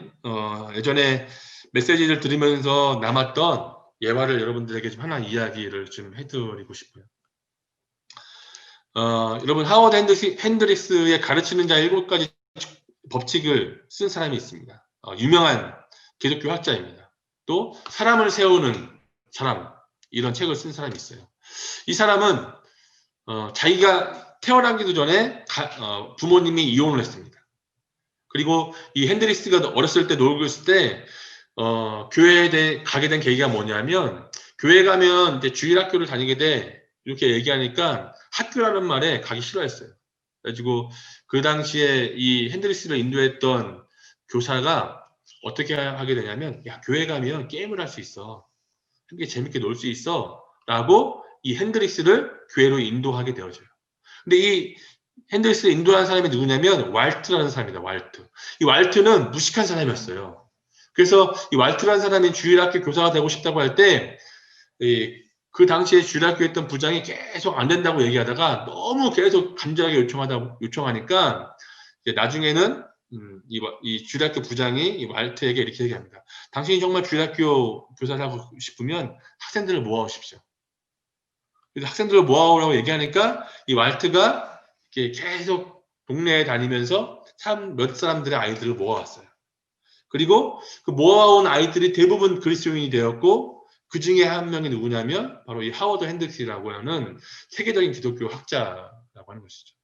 예전에 메시지를 들으면서 남았던 예화를 여러분들에게 좀 하나 이야기를 좀 해드리고 싶어요. 여러분, 하워드 핸드릭스의 가르치는 자 7가지 법칙을 쓴 사람이 있습니다. 유명한 기독교 학자입니다. 또 사람을 세우는 사람, 이런 책을 쓴 사람이 있어요. 이 사람은 자기가 태어나기도 전에 부모님이 이혼을 했습니다. 그리고 이 핸드릭스가 어렸을 때 놀고 있을 때 교회에 가게 된 계기가 뭐냐면, 교회 가면 이제 주일학교를 다니게 돼 이렇게 얘기하니까 학교라는 말에 가기 싫어했어요. 그래가지고 그 당시에 이 핸드릭스를 인도했던 교사가 어떻게 하게 되냐면, 야, 교회 가면 게임을 할 수 있어, 함께 재밌게 놀 수 있어 라고 이 핸드릭스를 교회로 인도하게 되어져요. 근데 이 핸드릭스를 인도한 사람이 누구냐면 왈트라는 사람이다. 왈트. 이 왈트는 무식한 사람이었어요. 그래서 이 왈트라는 사람이 주일학교 교사가 되고 싶다고 할 때 그 당시에 주일학교에 있던 부장이 계속 안 된다고 얘기하다가 너무 계속 간절하게 요청하니까 이제 나중에는 이 주일학교 부장이 이 왈트에게 이렇게 얘기합니다. 당신이 정말 주일학교 교사를 하고 싶으면 학생들을 모아오십시오. 그래서 학생들을 모아오라고 얘기하니까 이 왈트가 이렇게 계속 동네에 다니면서 몇 사람들의 아이들을 모아왔어요. 그리고 그 모아온 아이들이 대부분 그리스도인이 되었고, 그 중에 한 명이 누구냐면 바로 이 하워드 핸드릭스라고 하는 세계적인 기독교 학자라고 하는 것이죠.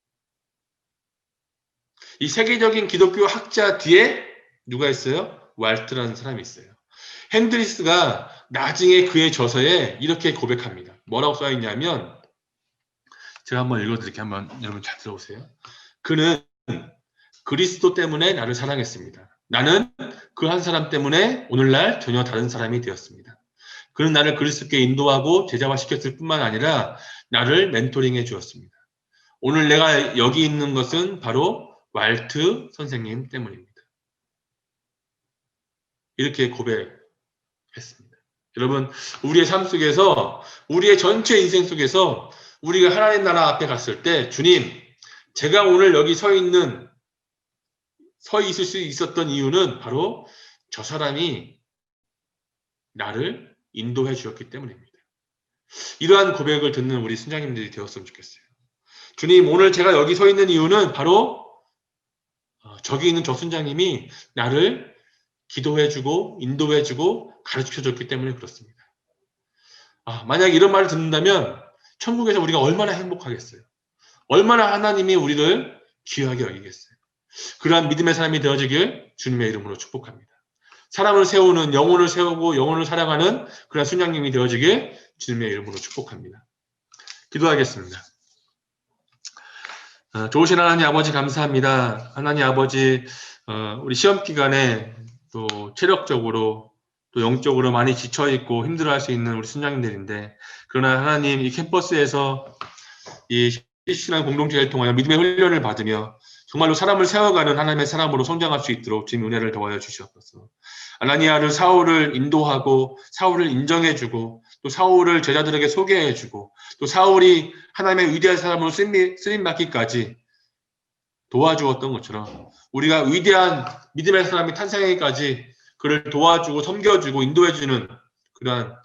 이 세계적인 기독교 학자 뒤에 누가 있어요? 왈트라는 사람이 있어요. 핸드릭스가 나중에 그의 저서에 이렇게 고백합니다. 뭐라고 써있냐면, 제가 한번 읽어드릴게요. 한번 여러분 잘 들어보세요. 그는 그리스도 때문에 나를 사랑했습니다. 나는 그 한 사람 때문에 오늘날 전혀 다른 사람이 되었습니다. 그는 나를 그리스도께 인도하고 제자화시켰을 뿐만 아니라 나를 멘토링해 주었습니다. 오늘 내가 여기 있는 것은 바로 왈트 선생님 때문입니다. 이렇게 고백했습니다. 여러분, 우리의 삶 속에서, 우리의 전체 인생 속에서 우리가 하나님 나라 앞에 갔을 때, 주님, 제가 오늘 여기 서 있을 수 있었던 이유는 바로 저 사람이 나를 인도해 주었기 때문입니다. 이러한 고백을 듣는 우리 순장님들이 되었으면 좋겠어요. 주님, 오늘 제가 여기 서 있는 이유는 바로 저기 있는 저 순장님이 나를 기도해주고 인도해주고 가르쳐줬기 때문에 그렇습니다. 만약 이런 말을 듣는다면 천국에서 우리가 얼마나 행복하겠어요. 얼마나 하나님이 우리를 귀하게 여기겠어요. 그러한 믿음의 사람이 되어지길 주님의 이름으로 축복합니다. 사람을 세우는, 영혼을 세우고 영혼을 사랑하는 그런 순장님이 되어지길 주님의 이름으로 축복합니다. 기도하겠습니다. 좋으신 하나님 아버지 감사합니다. 하나님 아버지, 우리 시험 기간에 또 체력적으로 또 영적으로 많이 지쳐있고 힘들어할 수 있는 우리 순장님들인데, 그러나 하나님 이 캠퍼스에서 이 실신한 공동체를 통하여 믿음의 훈련을 받으며 정말로 사람을 세워가는 하나님의 사람으로 성장할 수 있도록 주님 은혜를 더하여 주시옵소서. 아나니아를 사울을 인도하고 사울을 인정해주고 또 사울을 제자들에게 소개해주고 또 사울이 하나님의 위대한 사람으로 쓰임받기까지 도와주었던 것처럼 우리가 위대한 믿음의 사람이 탄생하기까지 그를 도와주고 섬겨주고 인도해주는 그러한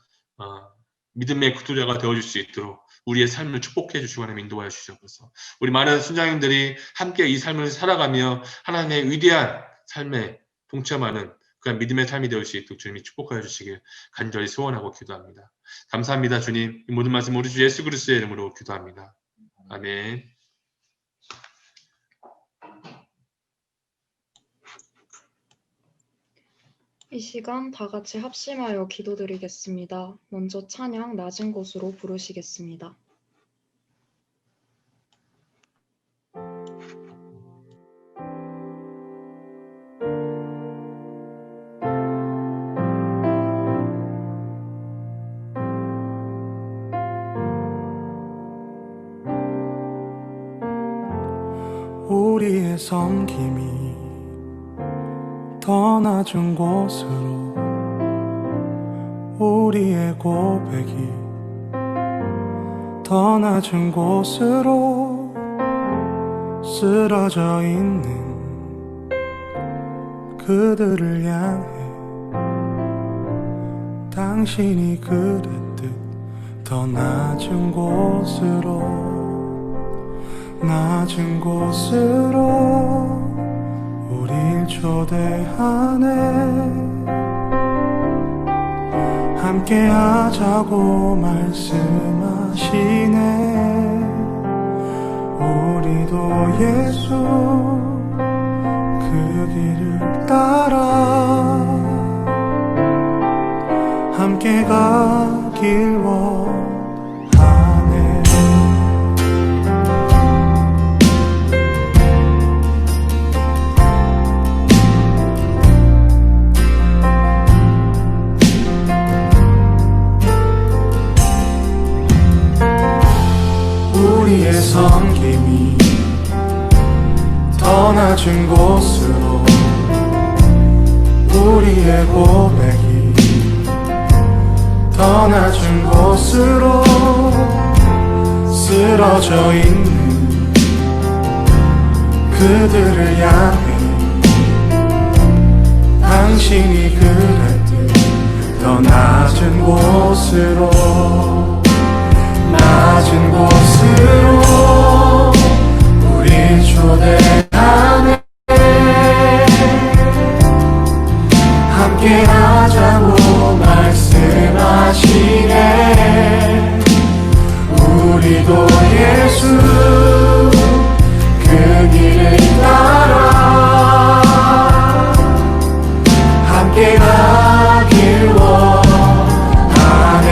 믿음의 구두자가 되어줄 수 있도록 우리의 삶을 축복해 주시고 하나님 인도하여 주시옵소서. 우리 많은 순장님들이 함께 이 삶을 살아가며 하나님의 위대한 삶에 동참하는 그런 믿음의 삶이 되올 수 있도록 주님이 축복하여 주시길 간절히 소원하고 기도합니다. 감사합니다. 주님, 이 모든 말씀 우리 주 예수 그리스도의 이름으로 기도합니다. 아멘.
이 시간 다 같이 합심하여 기도드리겠습니다. 먼저 찬양 낮은 곳으로 부르시겠습니다.
우리의 섬김이 더 낮은 곳으로 우리의 고백이 더 낮은 곳으로 쓰러져 있는 그들을 향해 당신이 그랬듯 더 낮은 곳으로 낮은 곳으로 우릴 초대하네 함께 하자고 말씀하시네 우리도 예수 그 길을 따라 함께 가길 원하네 우리의 섬김이 더 낮은 곳으로 우리의 고백이 더 낮은 곳으로 쓰러져 있는 그들을 향해 당신이 그랬듯 더 낮은 곳으로 낮은 곳으로 우릴 초대하네 함께 하자고 말씀하시네 우리도 예수 그 길을 따라 함께 가길 원하네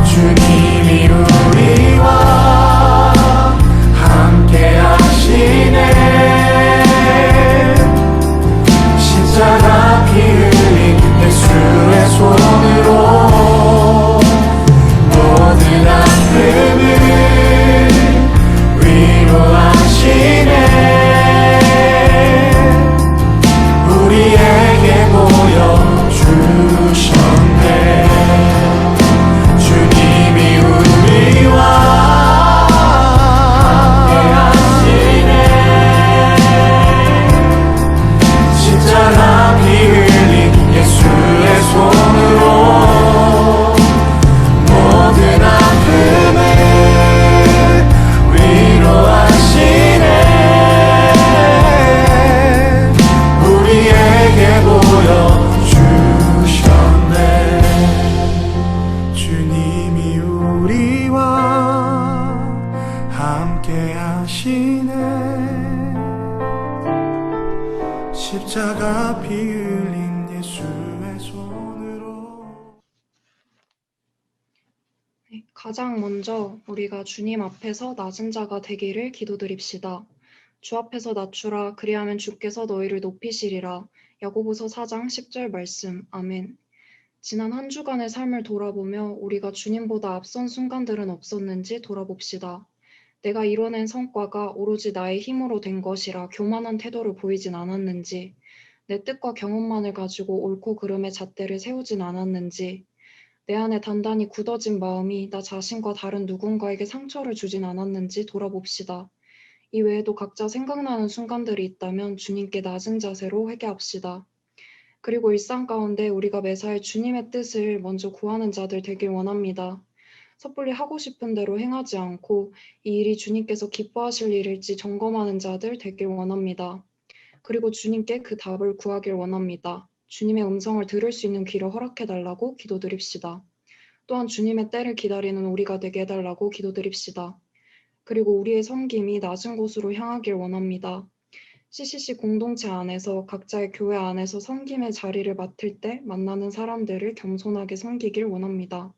주님이 우리와 함께 하시 십자가 피 흘린 예수의 손으로.
네, 가장 먼저 우리가 주님 앞에서 낮은 자가 되기를 기도드립시다. 주 앞에서 낮추라. 그리하면 주께서 너희를 높이시리라. 야고보서 4장 10절 말씀. 아멘. 지난 한 주간의 삶을 돌아보며 우리가 주님보다 앞선 순간들은 없었는지 돌아봅시다. 내가 이뤄낸 성과가 오로지 나의 힘으로 된 것이라 교만한 태도를 보이진 않았는지, 내 뜻과 경험만을 가지고 옳고 그름의 잣대를 세우진 않았는지, 내 안에 단단히 굳어진 마음이 나 자신과 다른 누군가에게 상처를 주진 않았는지 돌아봅시다. 이 외에도 각자 생각나는 순간들이 있다면 주님께 낮은 자세로 회개합시다. 그리고 일상 가운데 우리가 매사에 주님의 뜻을 먼저 구하는 자들 되길 원합니다. 섣불리 하고 싶은 대로 행하지 않고 이 일이 주님께서 기뻐하실 일일지 점검하는 자들 되길 원합니다. 그리고 주님께 그 답을 구하길 원합니다. 주님의 음성을 들을 수 있는 귀를 허락해달라고 기도드립시다. 또한 주님의 때를 기다리는 우리가 되게 해달라고 기도드립시다. 그리고 우리의 섬김이 낮은 곳으로 향하길 원합니다. CCC 공동체 안에서 각자의 교회 안에서 섬김의 자리를 맡을 때 만나는 사람들을 겸손하게 섬기길 원합니다.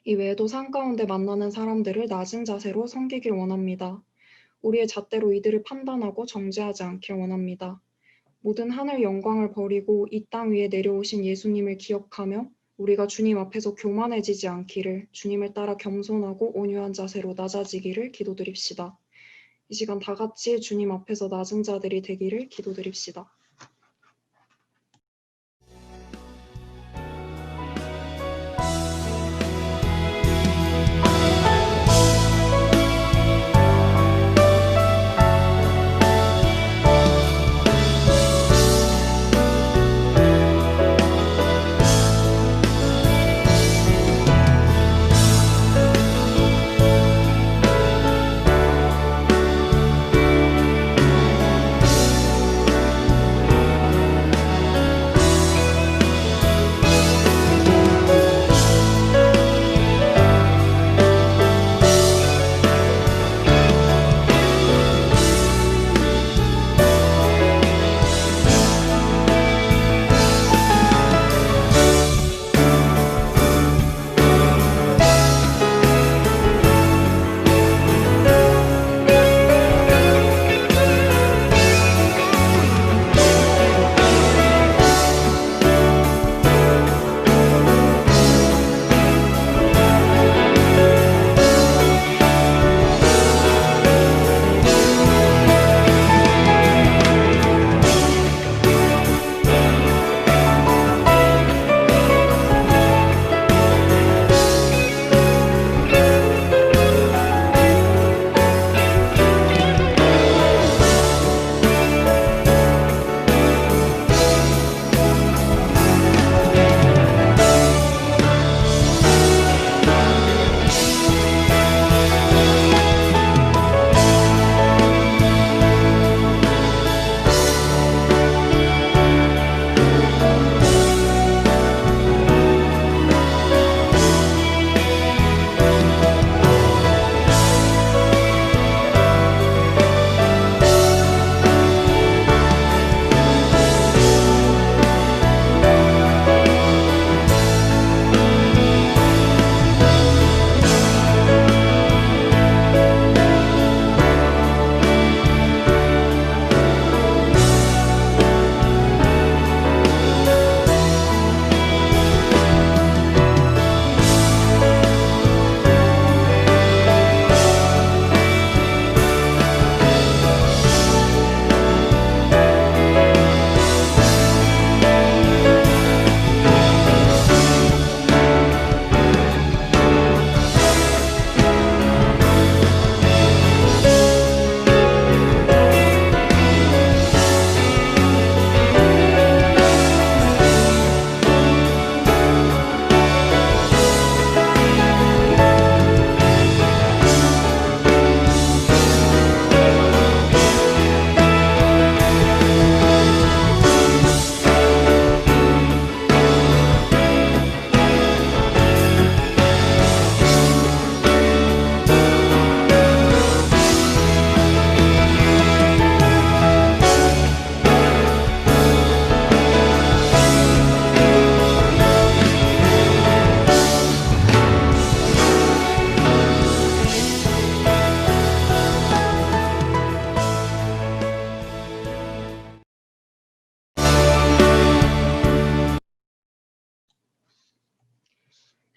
이 외에도 삶 가운데 만나는 사람들을 낮은 자세로 섬기길 원합니다. 우리의 잣대로 이들을 판단하고 정죄하지 않길 원합니다. 모든 하늘 영광을 버리고 이 땅 위에 내려오신 예수님을 기억하며 우리가 주님 앞에서 교만해지지 않기를, 주님을 따라 겸손하고 온유한 자세로 낮아지기를 기도드립시다. 이 시간 다 같이 주님 앞에서 낮은 자들이 되기를 기도드립시다.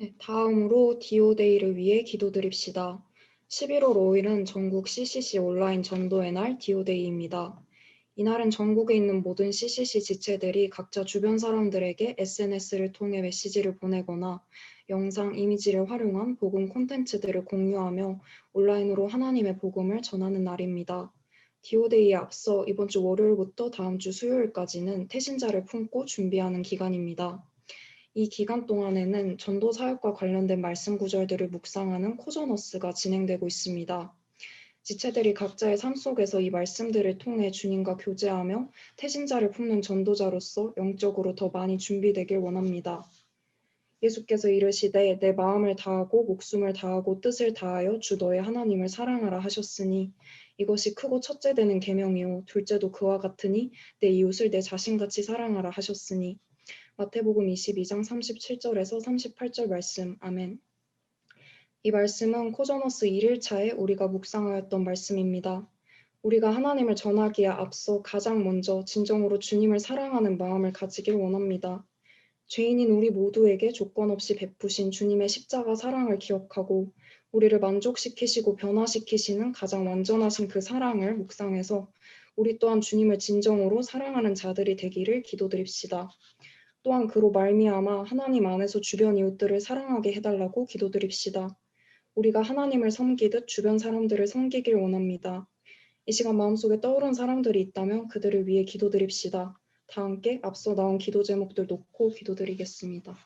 네, 다음으로 디오데이를 위해 기도드립시다. 11월 5일은 전국 CCC 온라인 전도의 날 디오데이입니다. 이날은 전국에 있는 모든 CCC 지체들이 각자 주변 사람들에게 SNS를 통해 메시지를 보내거나 영상, 이미지를 활용한 복음 콘텐츠들을 공유하며 온라인으로 하나님의 복음을 전하는 날입니다. 디오데이에 앞서 이번 주 월요일부터 다음 주 수요일까지는 태신자를 품고 준비하는 기간입니다. 이 기간 동안에는 전도 사역과 관련된 말씀 구절들을 묵상하는 코저너스가 진행되고 있습니다. 지체들이 각자의 삶 속에서 이 말씀들을 통해 주님과 교제하며 태신자를 품는 전도자로서 영적으로 더 많이 준비되길 원합니다. 예수께서 이르시되 내 마음을 다하고 목숨을 다하고 뜻을 다하여 주 너의 하나님을 사랑하라 하셨으니 이것이 크고 첫째 되는 계명이요 둘째도 그와 같으니 내 이웃을 내 자신같이 사랑하라 하셨으니 마태복음 22장 37절에서 38절 말씀. 아멘. 이 말씀은 코저너스 1일차에 우리가 묵상하였던 말씀입니다. 우리가 하나님을 전하기에 앞서 가장 먼저 진정으로 주님을 사랑하는 마음을 가지길 원합니다. 죄인인 우리 모두에게 조건 없이 베푸신 주님의 십자가 사랑을 기억하고 우리를 만족시키시고 변화시키시는 가장 완전하신 그 사랑을 묵상해서 우리 또한 주님을 진정으로 사랑하는 자들이 되기를 기도드립시다. 또한 그로 말미암아 하나님 안에서 주변 이웃들을 사랑하게 해달라고 기도드립시다. 우리가 하나님을 섬기듯 주변 사람들을 섬기길 원합니다. 이 시간 마음속에 떠오른 사람들이 있다면 그들을 위해 기도드립시다. 다 함께 앞서 나온 기도 제목들 놓고 기도드리겠습니다.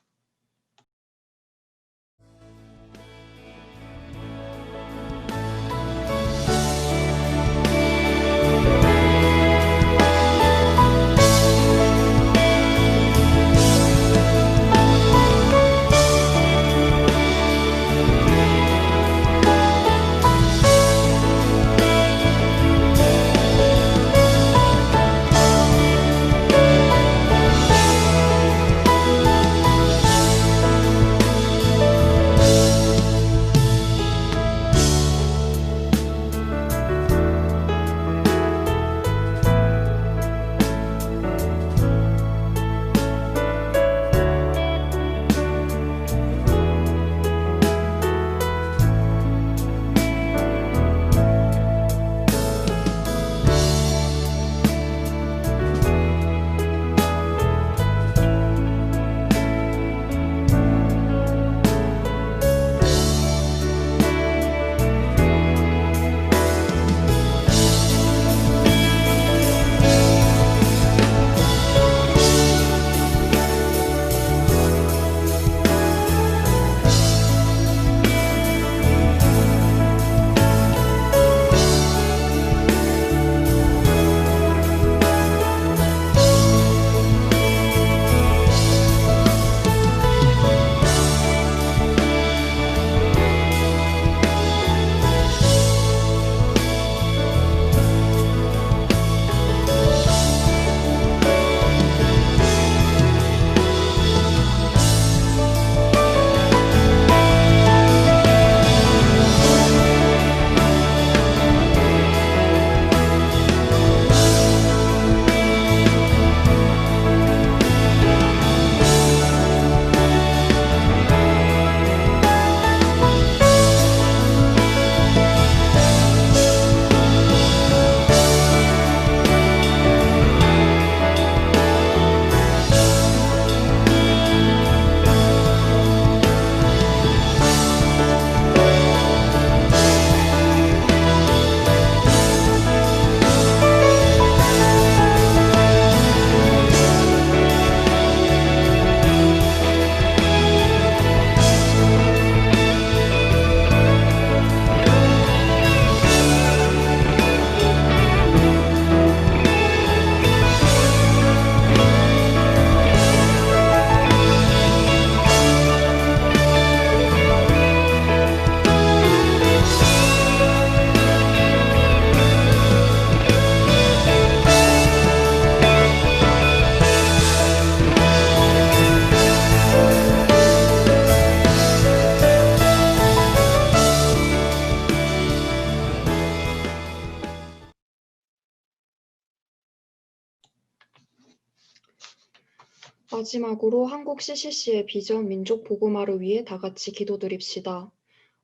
마지막으로 한국 CCC의 비전 민족 복음화를 위해 다 같이 기도드립시다.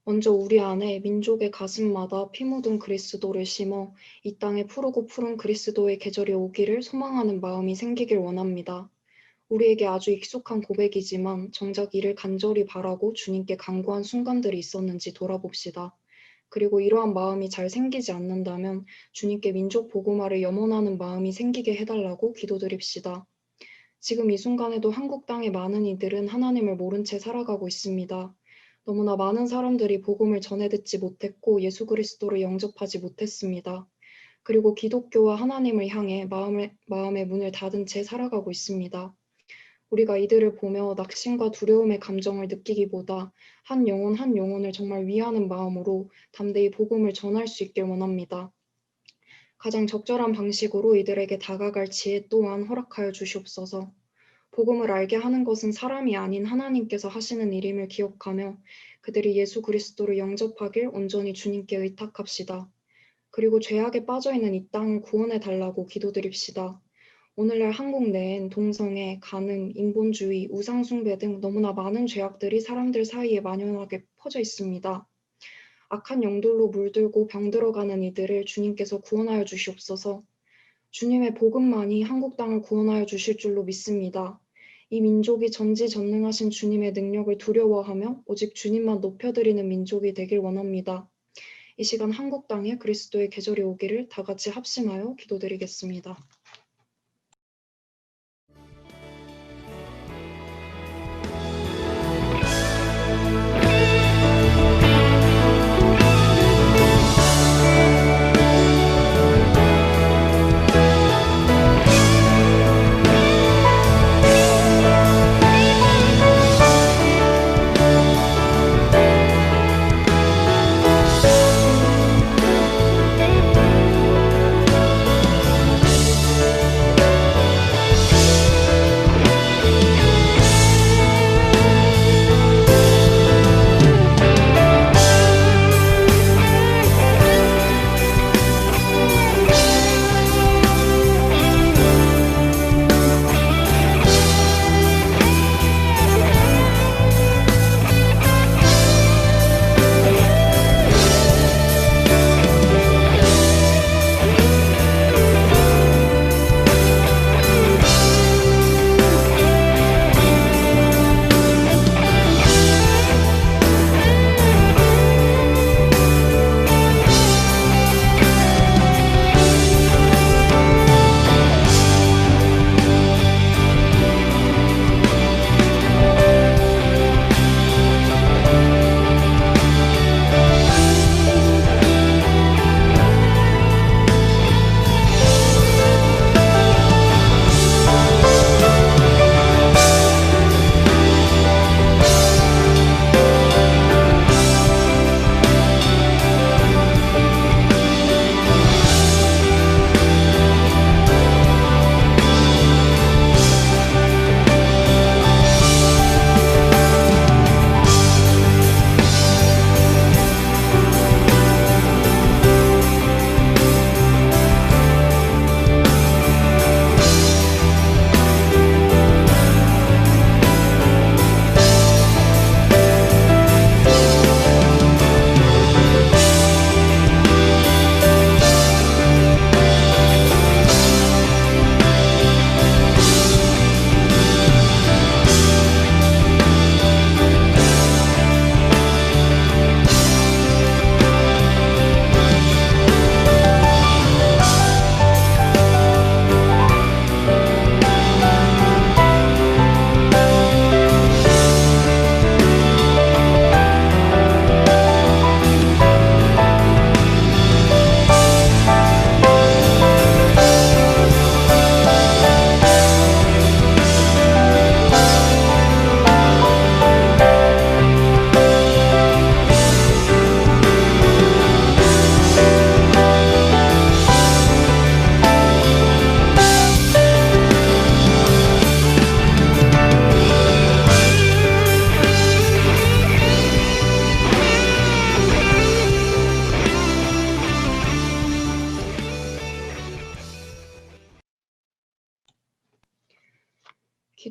먼저 우리 안에 민족의 가슴마다 피 묻은 그리스도를 심어 이 땅에 푸르고 푸른 그리스도의 계절이 오기를 소망하는 마음이 생기길 원합니다. 우리에게 아주 익숙한 고백이지만 정작 이를 간절히 바라고 주님께 간구한 순간들이 있었는지 돌아봅시다. 그리고 이러한 마음이 잘 생기지 않는다면 주님께 민족 복음화를 염원하는 마음이 생기게 해달라고 기도드립시다. 지금 이 순간에도 한국 땅의 많은 이들은 하나님을 모른 채 살아가고 있습니다. 너무나 많은 사람들이 복음을 전해 듣지 못했고 예수 그리스도를 영접하지 못했습니다. 그리고 기독교와 하나님을 향해 마음의 문을 닫은 채 살아가고 있습니다. 우리가 이들을 보며 낙심과 두려움의 감정을 느끼기보다 한 영혼을 정말 위하는 마음으로 담대히 복음을 전할 수 있길 원합니다. 가장 적절한 방식으로 이들에게 다가갈 지혜 또한 허락하여 주시옵소서. 복음을 알게 하는 것은 사람이 아닌 하나님께서 하시는 일임을 기억하며 그들이 예수 그리스도를 영접하길 온전히 주님께 의탁합시다. 그리고 죄악에 빠져있는 이 땅을 구원해 달라고 기도드립시다. 오늘날 한국 내엔 동성애, 간음, 인본주의, 우상숭배 등 너무나 많은 죄악들이 사람들 사이에 만연하게 퍼져 있습니다. 악한 영들로 물들고 병들어가는 이들을 주님께서 구원하여 주시옵소서. 주님의 복음만이 한국 땅을 구원하여 주실 줄로 믿습니다. 이 민족이 전지전능하신 주님의 능력을 두려워하며 오직 주님만 높여드리는 민족이 되길 원합니다. 이 시간 한국 땅에 그리스도의 계절이 오기를 다 같이 합심하여 기도드리겠습니다.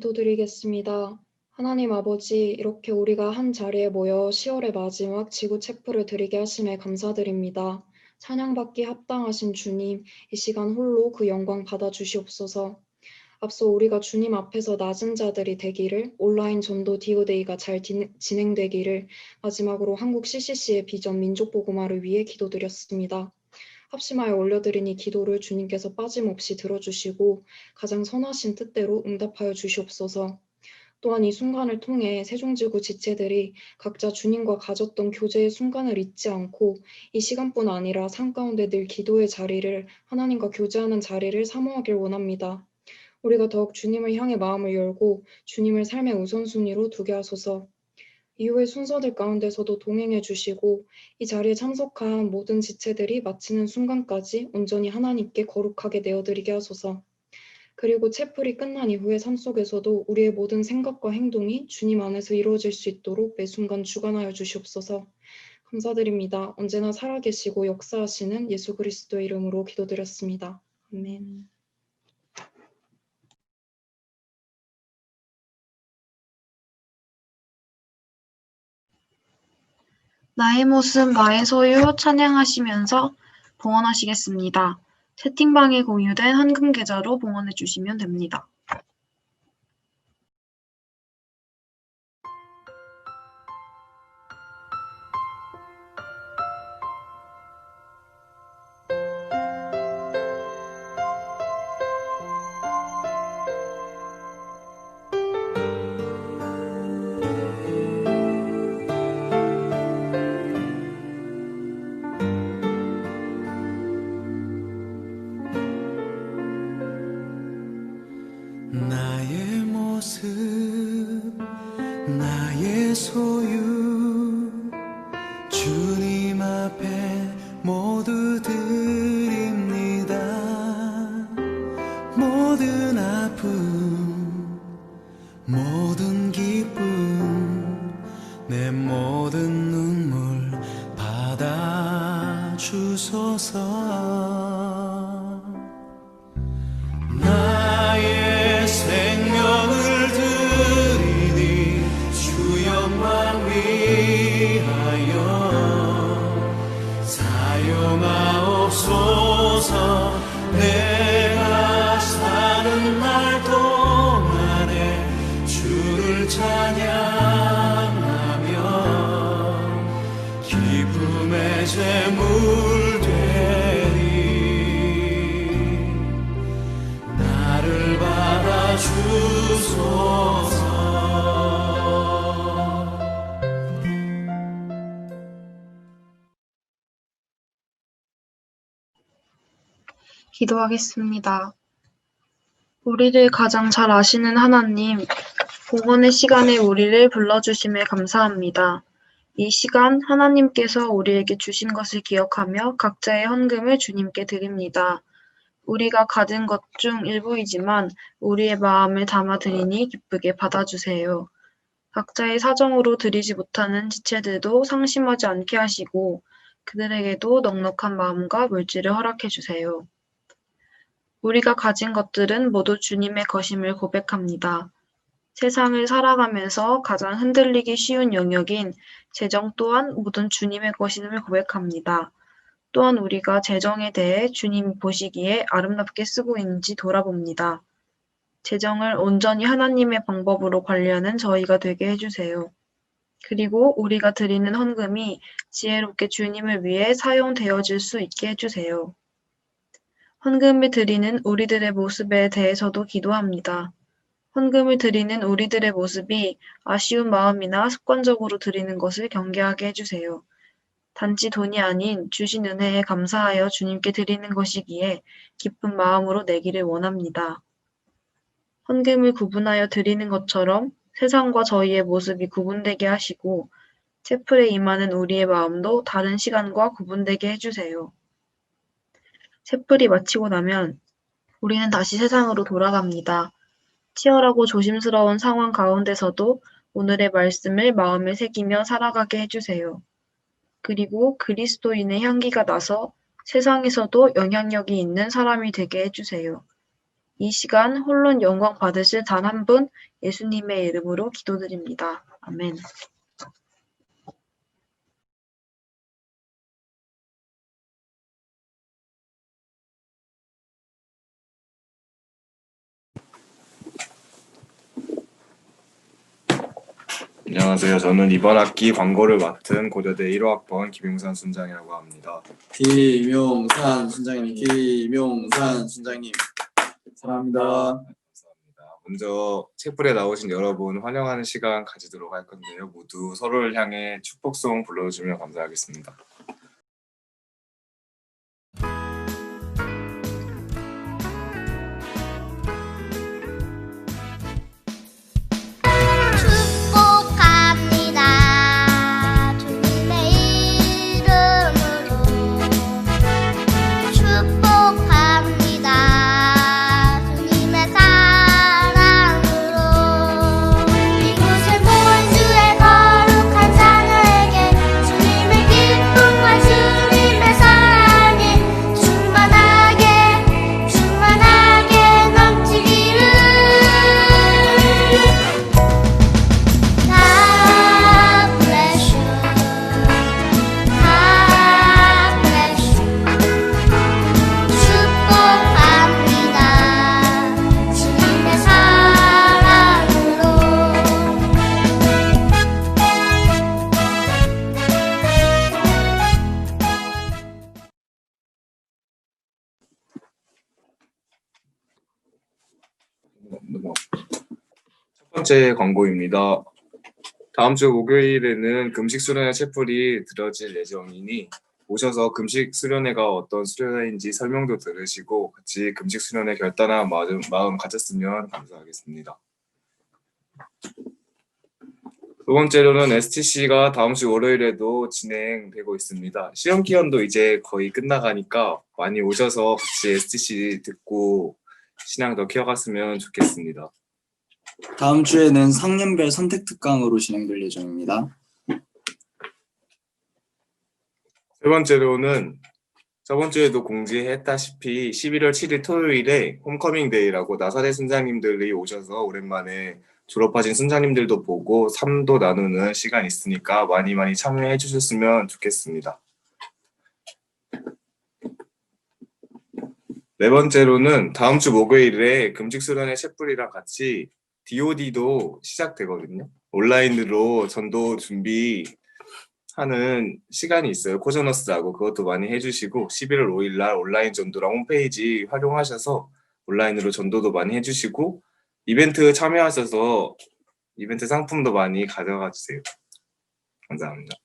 기도드리겠습니다. 하나님 아버지, 이렇게 우리가 한 자리에 모여 10월의 마지막 지구 체프를 드리게 하심에 감사드립니다. 찬양받기 합당하신 주님, 이 시간 홀로 그 영광 받아주시옵소서. 앞서 우리가 주님 앞에서 낮은 자들이 되기를, 온라인 전도 디오데이가 잘 진행되기를, 마지막으로 한국 CCC의 비전 민족복음화를 위해 기도드렸습니다. 합심하여 올려드린 이 기도를 주님께서 빠짐없이 들어주시고 가장 선하신 뜻대로 응답하여 주시옵소서. 또한 이 순간을 통해 세종지구 지체들이 각자 주님과 가졌던 교제의 순간을 잊지 않고 이 시간뿐 아니라 삶 가운데 늘 기도의 자리를, 하나님과 교제하는 자리를 사모하길 원합니다. 우리가 더욱 주님을 향해 마음을 열고 주님을 삶의 우선순위로 두게 하소서. 이후의 순서들 가운데서도 동행해 주시고 이 자리에 참석한 모든 지체들이 마치는 순간까지 온전히 하나님께 거룩하게 내어드리게 하소서. 그리고 채플이 끝난 이후의 삶 속에서도 우리의 모든 생각과 행동이 주님 안에서 이루어질 수 있도록 매 순간 주관하여 주시옵소서. 감사드립니다. 언제나 살아계시고 역사하시는 예수 그리스도의 이름으로 기도드렸습니다. 아멘.
나의 모습 나의 소유 찬양하시면서 봉헌하시겠습니다. 채팅방에 공유된 헌금 계좌로 봉헌해 주시면 됩니다.
나의 모습 나의 소유 주님 앞에 모두 드립니다. 모든 아픔 모든 기쁨 내 모든 눈물 받아 주소서. 나의 생명을 드리니 주 영광 위하여 사용하옵소서. 내가 사는 날 동안에 주를 찬양하며 기쁨의 제물 되리. 나를 받아 주소서.
기도하겠습니다. 우리를 가장 잘 아시는 하나님, 봉헌의 시간에 우리를 불러주심에 감사합니다. 이 시간 하나님께서 우리에게 주신 것을 기억하며 각자의 헌금을 주님께 드립니다. 우리가 가진 것 중 일부이지만 우리의 마음을 담아드리니 기쁘게 받아주세요. 각자의 사정으로 드리지 못하는 지체들도 상심하지 않게 하시고 그들에게도 넉넉한 마음과 물질을 허락해 주세요. 우리가 가진 것들은 모두 주님의 것임을 고백합니다. 세상을 살아가면서 가장 흔들리기 쉬운 영역인 재정 또한 모든 주님의 것임을 고백합니다. 또한 우리가 재정에 대해 주님이 보시기에 아름답게 쓰고 있는지 돌아봅니다. 재정을 온전히 하나님의 방법으로 관리하는 저희가 되게 해주세요. 그리고 우리가 드리는 헌금이 지혜롭게 주님을 위해 사용되어질 수 있게 해주세요. 헌금을 드리는 우리들의 모습에 대해서도 기도합니다. 헌금을 드리는 우리들의 모습이 아쉬운 마음이나 습관적으로 드리는 것을 경계하게 해주세요. 단지 돈이 아닌 주신 은혜에 감사하여 주님께 드리는 것이기에 기쁜 마음으로 내기를 원합니다. 헌금을 구분하여 드리는 것처럼 세상과 저희의 모습이 구분되게 하시고 채플에 임하는 우리의 마음도 다른 시간과 구분되게 해주세요. 채플이 마치고 나면 우리는 다시 세상으로 돌아갑니다. 치열하고 조심스러운 상황 가운데서도 오늘의 말씀을 마음에 새기며 살아가게 해주세요. 그리고 그리스도인의 향기가 나서 세상에서도 영향력이 있는 사람이 되게 해주세요.
이 시간 홀론 영광 받으실 단 한 분 예수님의 이름으로 기도드립니다. 아멘.
안녕하세요. 저는 이번 학기 광고를 맡은 고려대 1호학번 김용산 순장이라고 합니다.
김용산 순장님, 김용산 순장님. 사랑합니다.
감사합니다. 먼저 책불에 나오신 여러분 환영하는 시간 가지도록 할 건데요. 모두 서로를 향해 축복송 불러주면 감사하겠습니다.
축복합니다. 주님의 이름으로 축복합니다. 주님의 사랑으로 이곳에 모인 주의 거룩한 자녀에게 주님의 기쁨과 주님의 사랑이 충만하게 넘치기를. God bless you. God bless you. 축복합니다. 주님의 사랑으로.
첫 번째 광고입니다. 다음 주 목요일에는 금식 수련회 채플이 들어질 예정이니 오셔서 금식 수련회가 어떤 수련회인지 설명도 들으시고 같이 금식 수련회 결단한 마음 가졌으면 감사하겠습니다. 두 번째로는 STC가 다음 주 월요일에도 진행되고 있습니다. 시험 기간도 이제 거의 끝나가니까 많이 오셔서 같이 STC 듣고 신앙 더 키워갔으면 좋겠습니다.
다음 주에는 학년별 선택 특강으로 진행될 예정입니다.
세 번째로는 저번 주에도 공지했다시피 11월 7일 토요일에 홈커밍 데이라고 나사대 순장님들이 오셔서 오랜만에 졸업하신 순장님들도 보고 삶도 나누는 시간 있으니까 많이 참여해 주셨으면 좋겠습니다. 네 번째로는 다음 주 목요일에 금식 수련회 채플이랑 같이 DOD도 시작되거든요. 온라인으로 전도 준비하는 시간이 있어요. 코저너스하고 그것도 많이 해주시고 11월 5일 날 온라인 전도랑 홈페이지 활용하셔서 온라인으로 전도도 많이 해주시고 이벤트 참여하셔서 이벤트 상품도 많이 가져가 주세요. 감사합니다.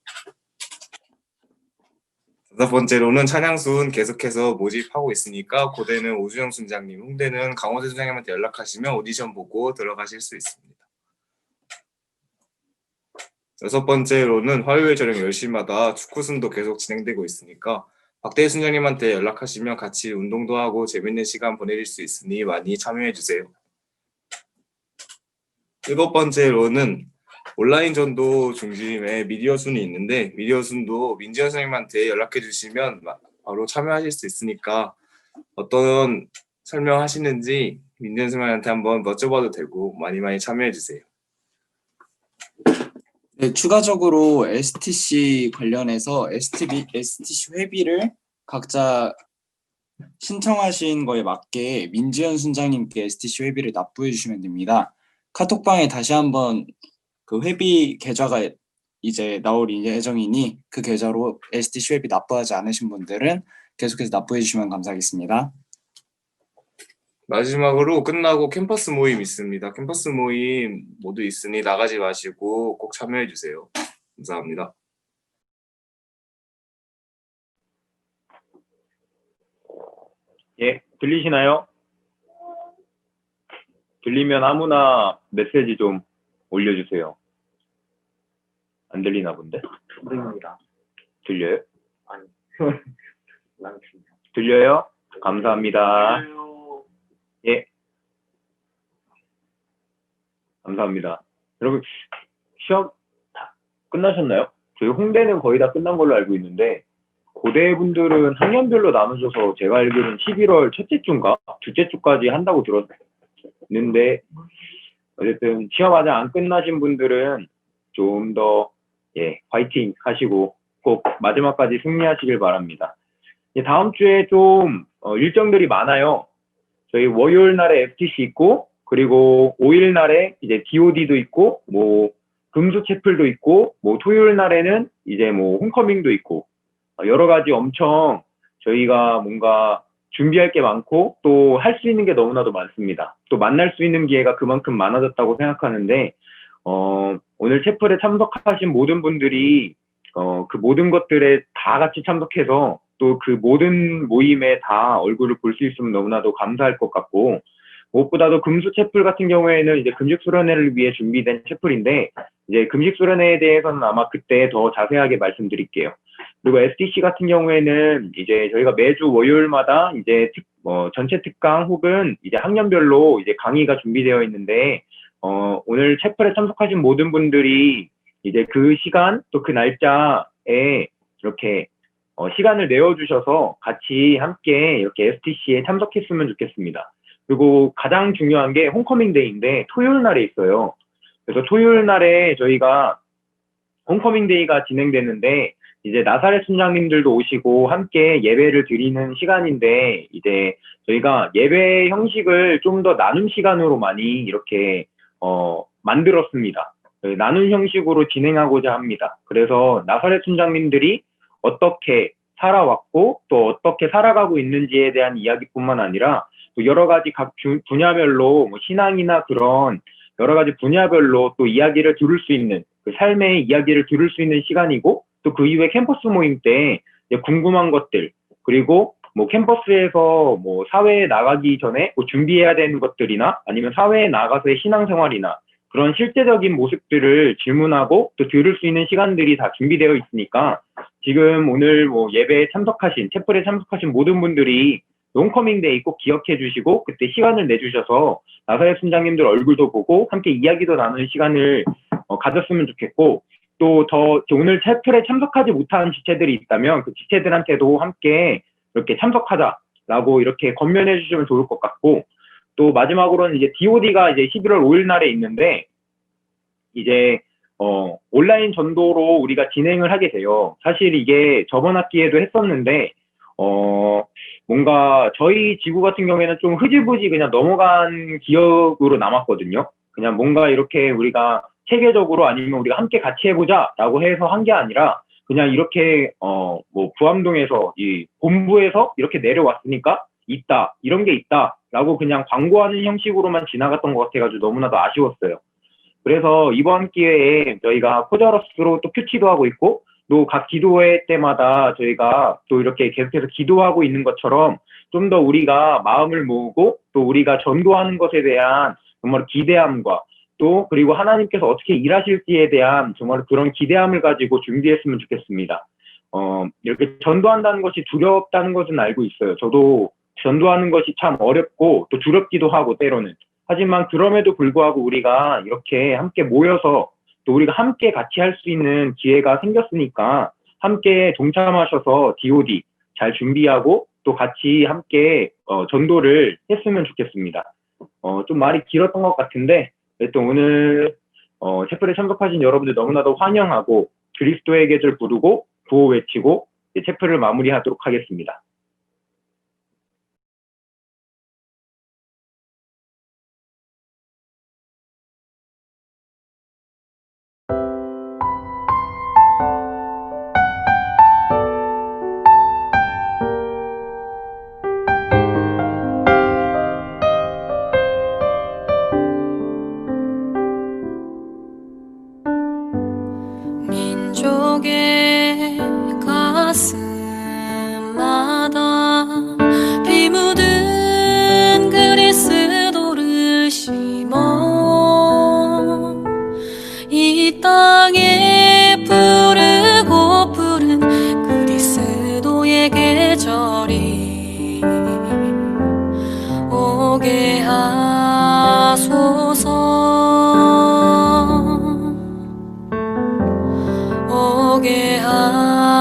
다섯 번째로는 찬양순 계속해서 모집하고 있으니까 고대는 오주영 순장님, 홍대는 강호세 순장님한테 연락하시면 오디션 보고 들어가실 수 있습니다. 여섯 번째로는 화요일 저녁 10시마다 축구순도 계속 진행되고 있으니까 박대희 순장님한테 연락하시면 같이 운동도 하고 재밌는 시간 보내실 수 있으니 많이 참여해주세요. 일곱 번째로는 온라인 전도 중심의 미디어순이 있는데 미디어순도 민지현 선생님한테 연락해 주시면 바로 참여하실 수 있으니까 어떤 설명하시는지 민지현 선생님한테 한번 여쭤봐도 되고 많이 참여해 주세요.
네, 추가적으로 STC 관련해서 STC 회비를 각자 신청하신 거에 맞게 민지현 순장님께 STC 회비를 납부해 주시면 됩니다. 카톡방에 다시 한번 그 회비 계좌가 이제 나올 예정이니 그 계좌로 STC 회비 납부하지 않으신 분들은 계속해서 납부해 주시면 감사하겠습니다.
마지막으로 끝나고 캠퍼스 모임 있습니다. 캠퍼스 모임 모두 있으니 나가지 마시고 꼭 참여해 주세요. 감사합니다.
예, 들리시나요? 들리면 아무나 메시지 좀 올려주세요. 안 들리나 본데?
들립니다.
들려요?
아니.
들려요? 감사합니다. 예. 감사합니다. 여러분, 시험 다 끝나셨나요? 저희 홍대는 거의 다 끝난 걸로 알고 있는데 고대 분들은 학년별로 나눠져서 제가 알기로는 11월 첫째 주인가 둘째 주까지 한다고 들었는데, 어쨌든 시험 아직 안 끝나신 분들은 좀 더 화이팅 하시고 꼭 마지막까지 승리하시길 바랍니다. 다음 주에 좀 일정들이 많아요. 저희 월요일 날에 FTC 있고, 그리고 5일 날에 이제 DOD도 있고, 뭐 금수 채플도 있고, 뭐 토요일 날에는 이제 뭐 홈커밍도 있고, 여러 가지 엄청 저희가 뭔가 준비할 게 많고 또 할 수 있는 게 너무나도 많습니다. 또 만날 수 있는 기회가 그만큼 많아졌다고 생각하는데, 오늘 채플에 참석하신 모든 분들이 그 모든 것들에 다 같이 참석해서 또 그 모든 모임에 다 얼굴을 볼 수 있으면 너무나도 감사할 것 같고, 무엇보다도 금수 채플 같은 경우에는 이제 금식 수련회를 위해 준비된 채플인데, 이제 금식 수련회에 대해서는 아마 그때 더 자세하게 말씀드릴게요. 그리고 STC 같은 경우에는 이제 저희가 매주 월요일마다 이제 전체 특강 혹은 이제 학년별로 이제 강의가 준비되어 있는데, 오늘 채플에 참석하신 모든 분들이 이제 그 시간 또 그 날짜에 이렇게 시간을 내어주셔서 같이 함께 이렇게 STC에 참석했으면 좋겠습니다. 그리고 가장 중요한 게 홈커밍 데이인데 토요일 날에 있어요. 그래서 토요일 날에 저희가 홈커밍 데이가 진행되는데, 이제 나사렛 순장님들도 오시고 함께 예배를 드리는 시간인데, 이제 저희가 예배 형식을 좀 더 나눔 시간으로 많이 이렇게 만들었습니다. 나눔 형식으로 진행하고자 합니다. 그래서 나사렛 순장님들이 어떻게 살아왔고 또 어떻게 살아가고 있는지에 대한 이야기뿐만 아니라 또 여러 가지 각 분야별로 뭐 신앙이나 그런 여러 가지 분야별로 또 이야기를 들을 수 있는, 그 삶의 이야기를 들을 수 있는 시간이고, 또 그 이후에 캠퍼스 모임 때 궁금한 것들, 그리고 뭐 캠퍼스에서 뭐 사회에 나가기 전에 뭐 준비해야 되는 것들이나 아니면 사회에 나가서의 신앙생활이나 그런 실제적인 모습들을 질문하고 또 들을 수 있는 시간들이 다 준비되어 있으니까, 지금 오늘 뭐 예배에 참석하신, 채플에 참석하신 모든 분들이 홈커밍 데이 꼭 기억해 주시고 그때 시간을 내주셔서 나사렛 순장님들 얼굴도 보고 함께 이야기도 나누는 시간을 가졌으면 좋겠고, 또 더 오늘 채플에 참석하지 못한 지체들이 있다면 그 지체들한테도 함께 이렇게 참석하자라고 이렇게 권면해 주시면 좋을 것 같고, 또 마지막으로는 이제 DOD가 이제 11월 5일 날에 있는데, 이제 온라인 전도로 우리가 진행을 하게 돼요. 사실 이게 저번 학기에도 했었는데 뭔가 저희 지구 같은 경우에는 좀 흐지부지 그냥 넘어간 기억으로 남았거든요. 그냥 뭔가 이렇게 우리가 체계적으로 아니면 우리가 함께 같이 해보자라고 해서 한 게 아니라 그냥 이렇게 뭐 부암동에서 이 본부에서 이렇게 내려왔으니까 있다, 이런 게 있다라고 그냥 광고하는 형식으로만 지나갔던 것 같아가지고 너무나도 아쉬웠어요. 그래서 이번 기회에 저희가 코자러스로 또 큐티도 하고 있고, 또 각 기도회 때마다 저희가 또 이렇게 계속해서 기도하고 있는 것처럼 좀 더 우리가 마음을 모으고 또 우리가 전도하는 것에 대한 정말 기대함과 또 그리고 하나님께서 어떻게 일하실지에 대한 정말 그런 기대함을 가지고 준비했으면 좋겠습니다. 이렇게 전도한다는 것이 두렵다는 것은 알고 있어요. 저도 전도하는 것이 참 어렵고 또 두렵기도 하고 때로는. 하지만 그럼에도 불구하고 우리가 이렇게 함께 모여서 또 우리가 함께 같이 할 수 있는 기회가 생겼으니까 함께 동참하셔서 DOD 잘 준비하고 또 같이 함께 전도를 했으면 좋겠습니다. 좀 말이 길었던 것 같은데 또 오늘 채플에 참석하신 여러분들 너무나도 환영하고 그리스도의 계절 부르고 구호 외치고 채플을 마무리하도록 하겠습니다.
민족의 가슴마다 피 묻은 그리스도를 심어 이 땅에 푸르고 푸른 그리스도의 계절이 오게 하소서. 오게 하소서.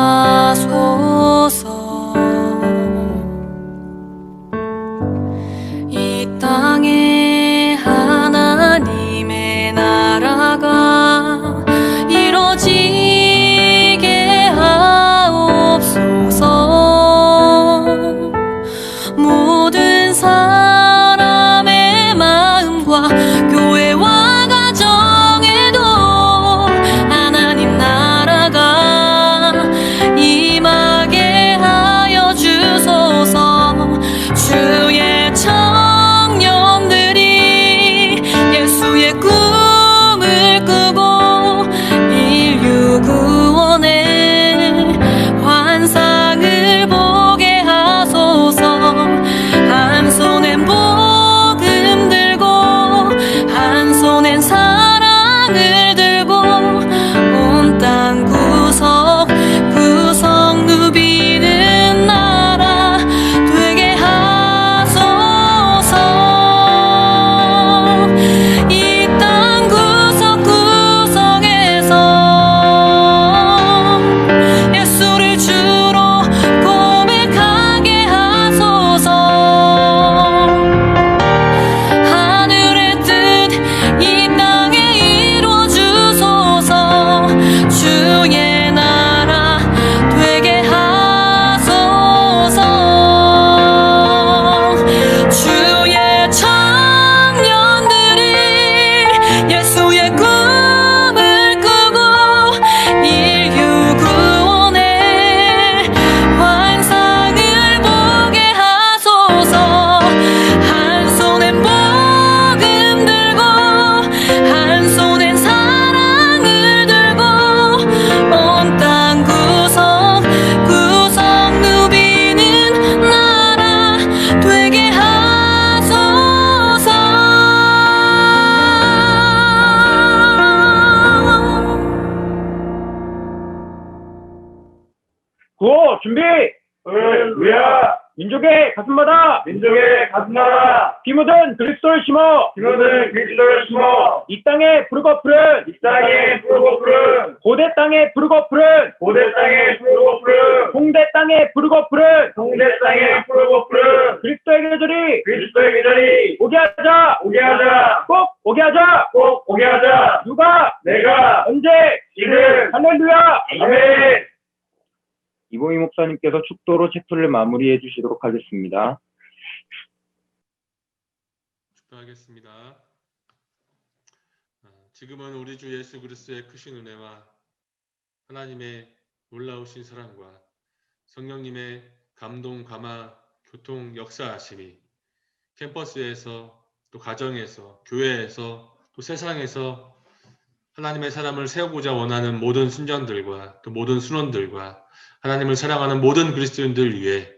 구호 준비! 할렐루야! 민족의 가슴마다 피 묻은 그리스도를 심어 이 땅에 부르고 푸른 고대 땅에 부르고 푸른 홍대 땅에 부르고 푸른 그리스도의 계절이 오게 하자 꼭 오게 하자 누가 내가 언제 지금 할렐루야 아멘. 이보희 목사님께서 축도로 채플을 마무리해 주시도록 하겠습니다.
축도하겠습니다. 지금은 우리 주 예수 그리스도의 크신 은혜와 하나님의 놀라우신 사랑과 성령님의 감동, 감화, 교통, 역사하심이 캠퍼스에서 또 가정에서 교회에서 또 세상에서 하나님의 사람을 세우고자 원하는 모든 순전들과 또 모든 순원들과 하나님을 사랑하는 모든 그리스도인들 위해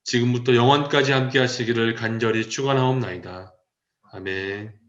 지금부터 영원까지 함께 하시기를 간절히 축원하옵나이다. 아멘.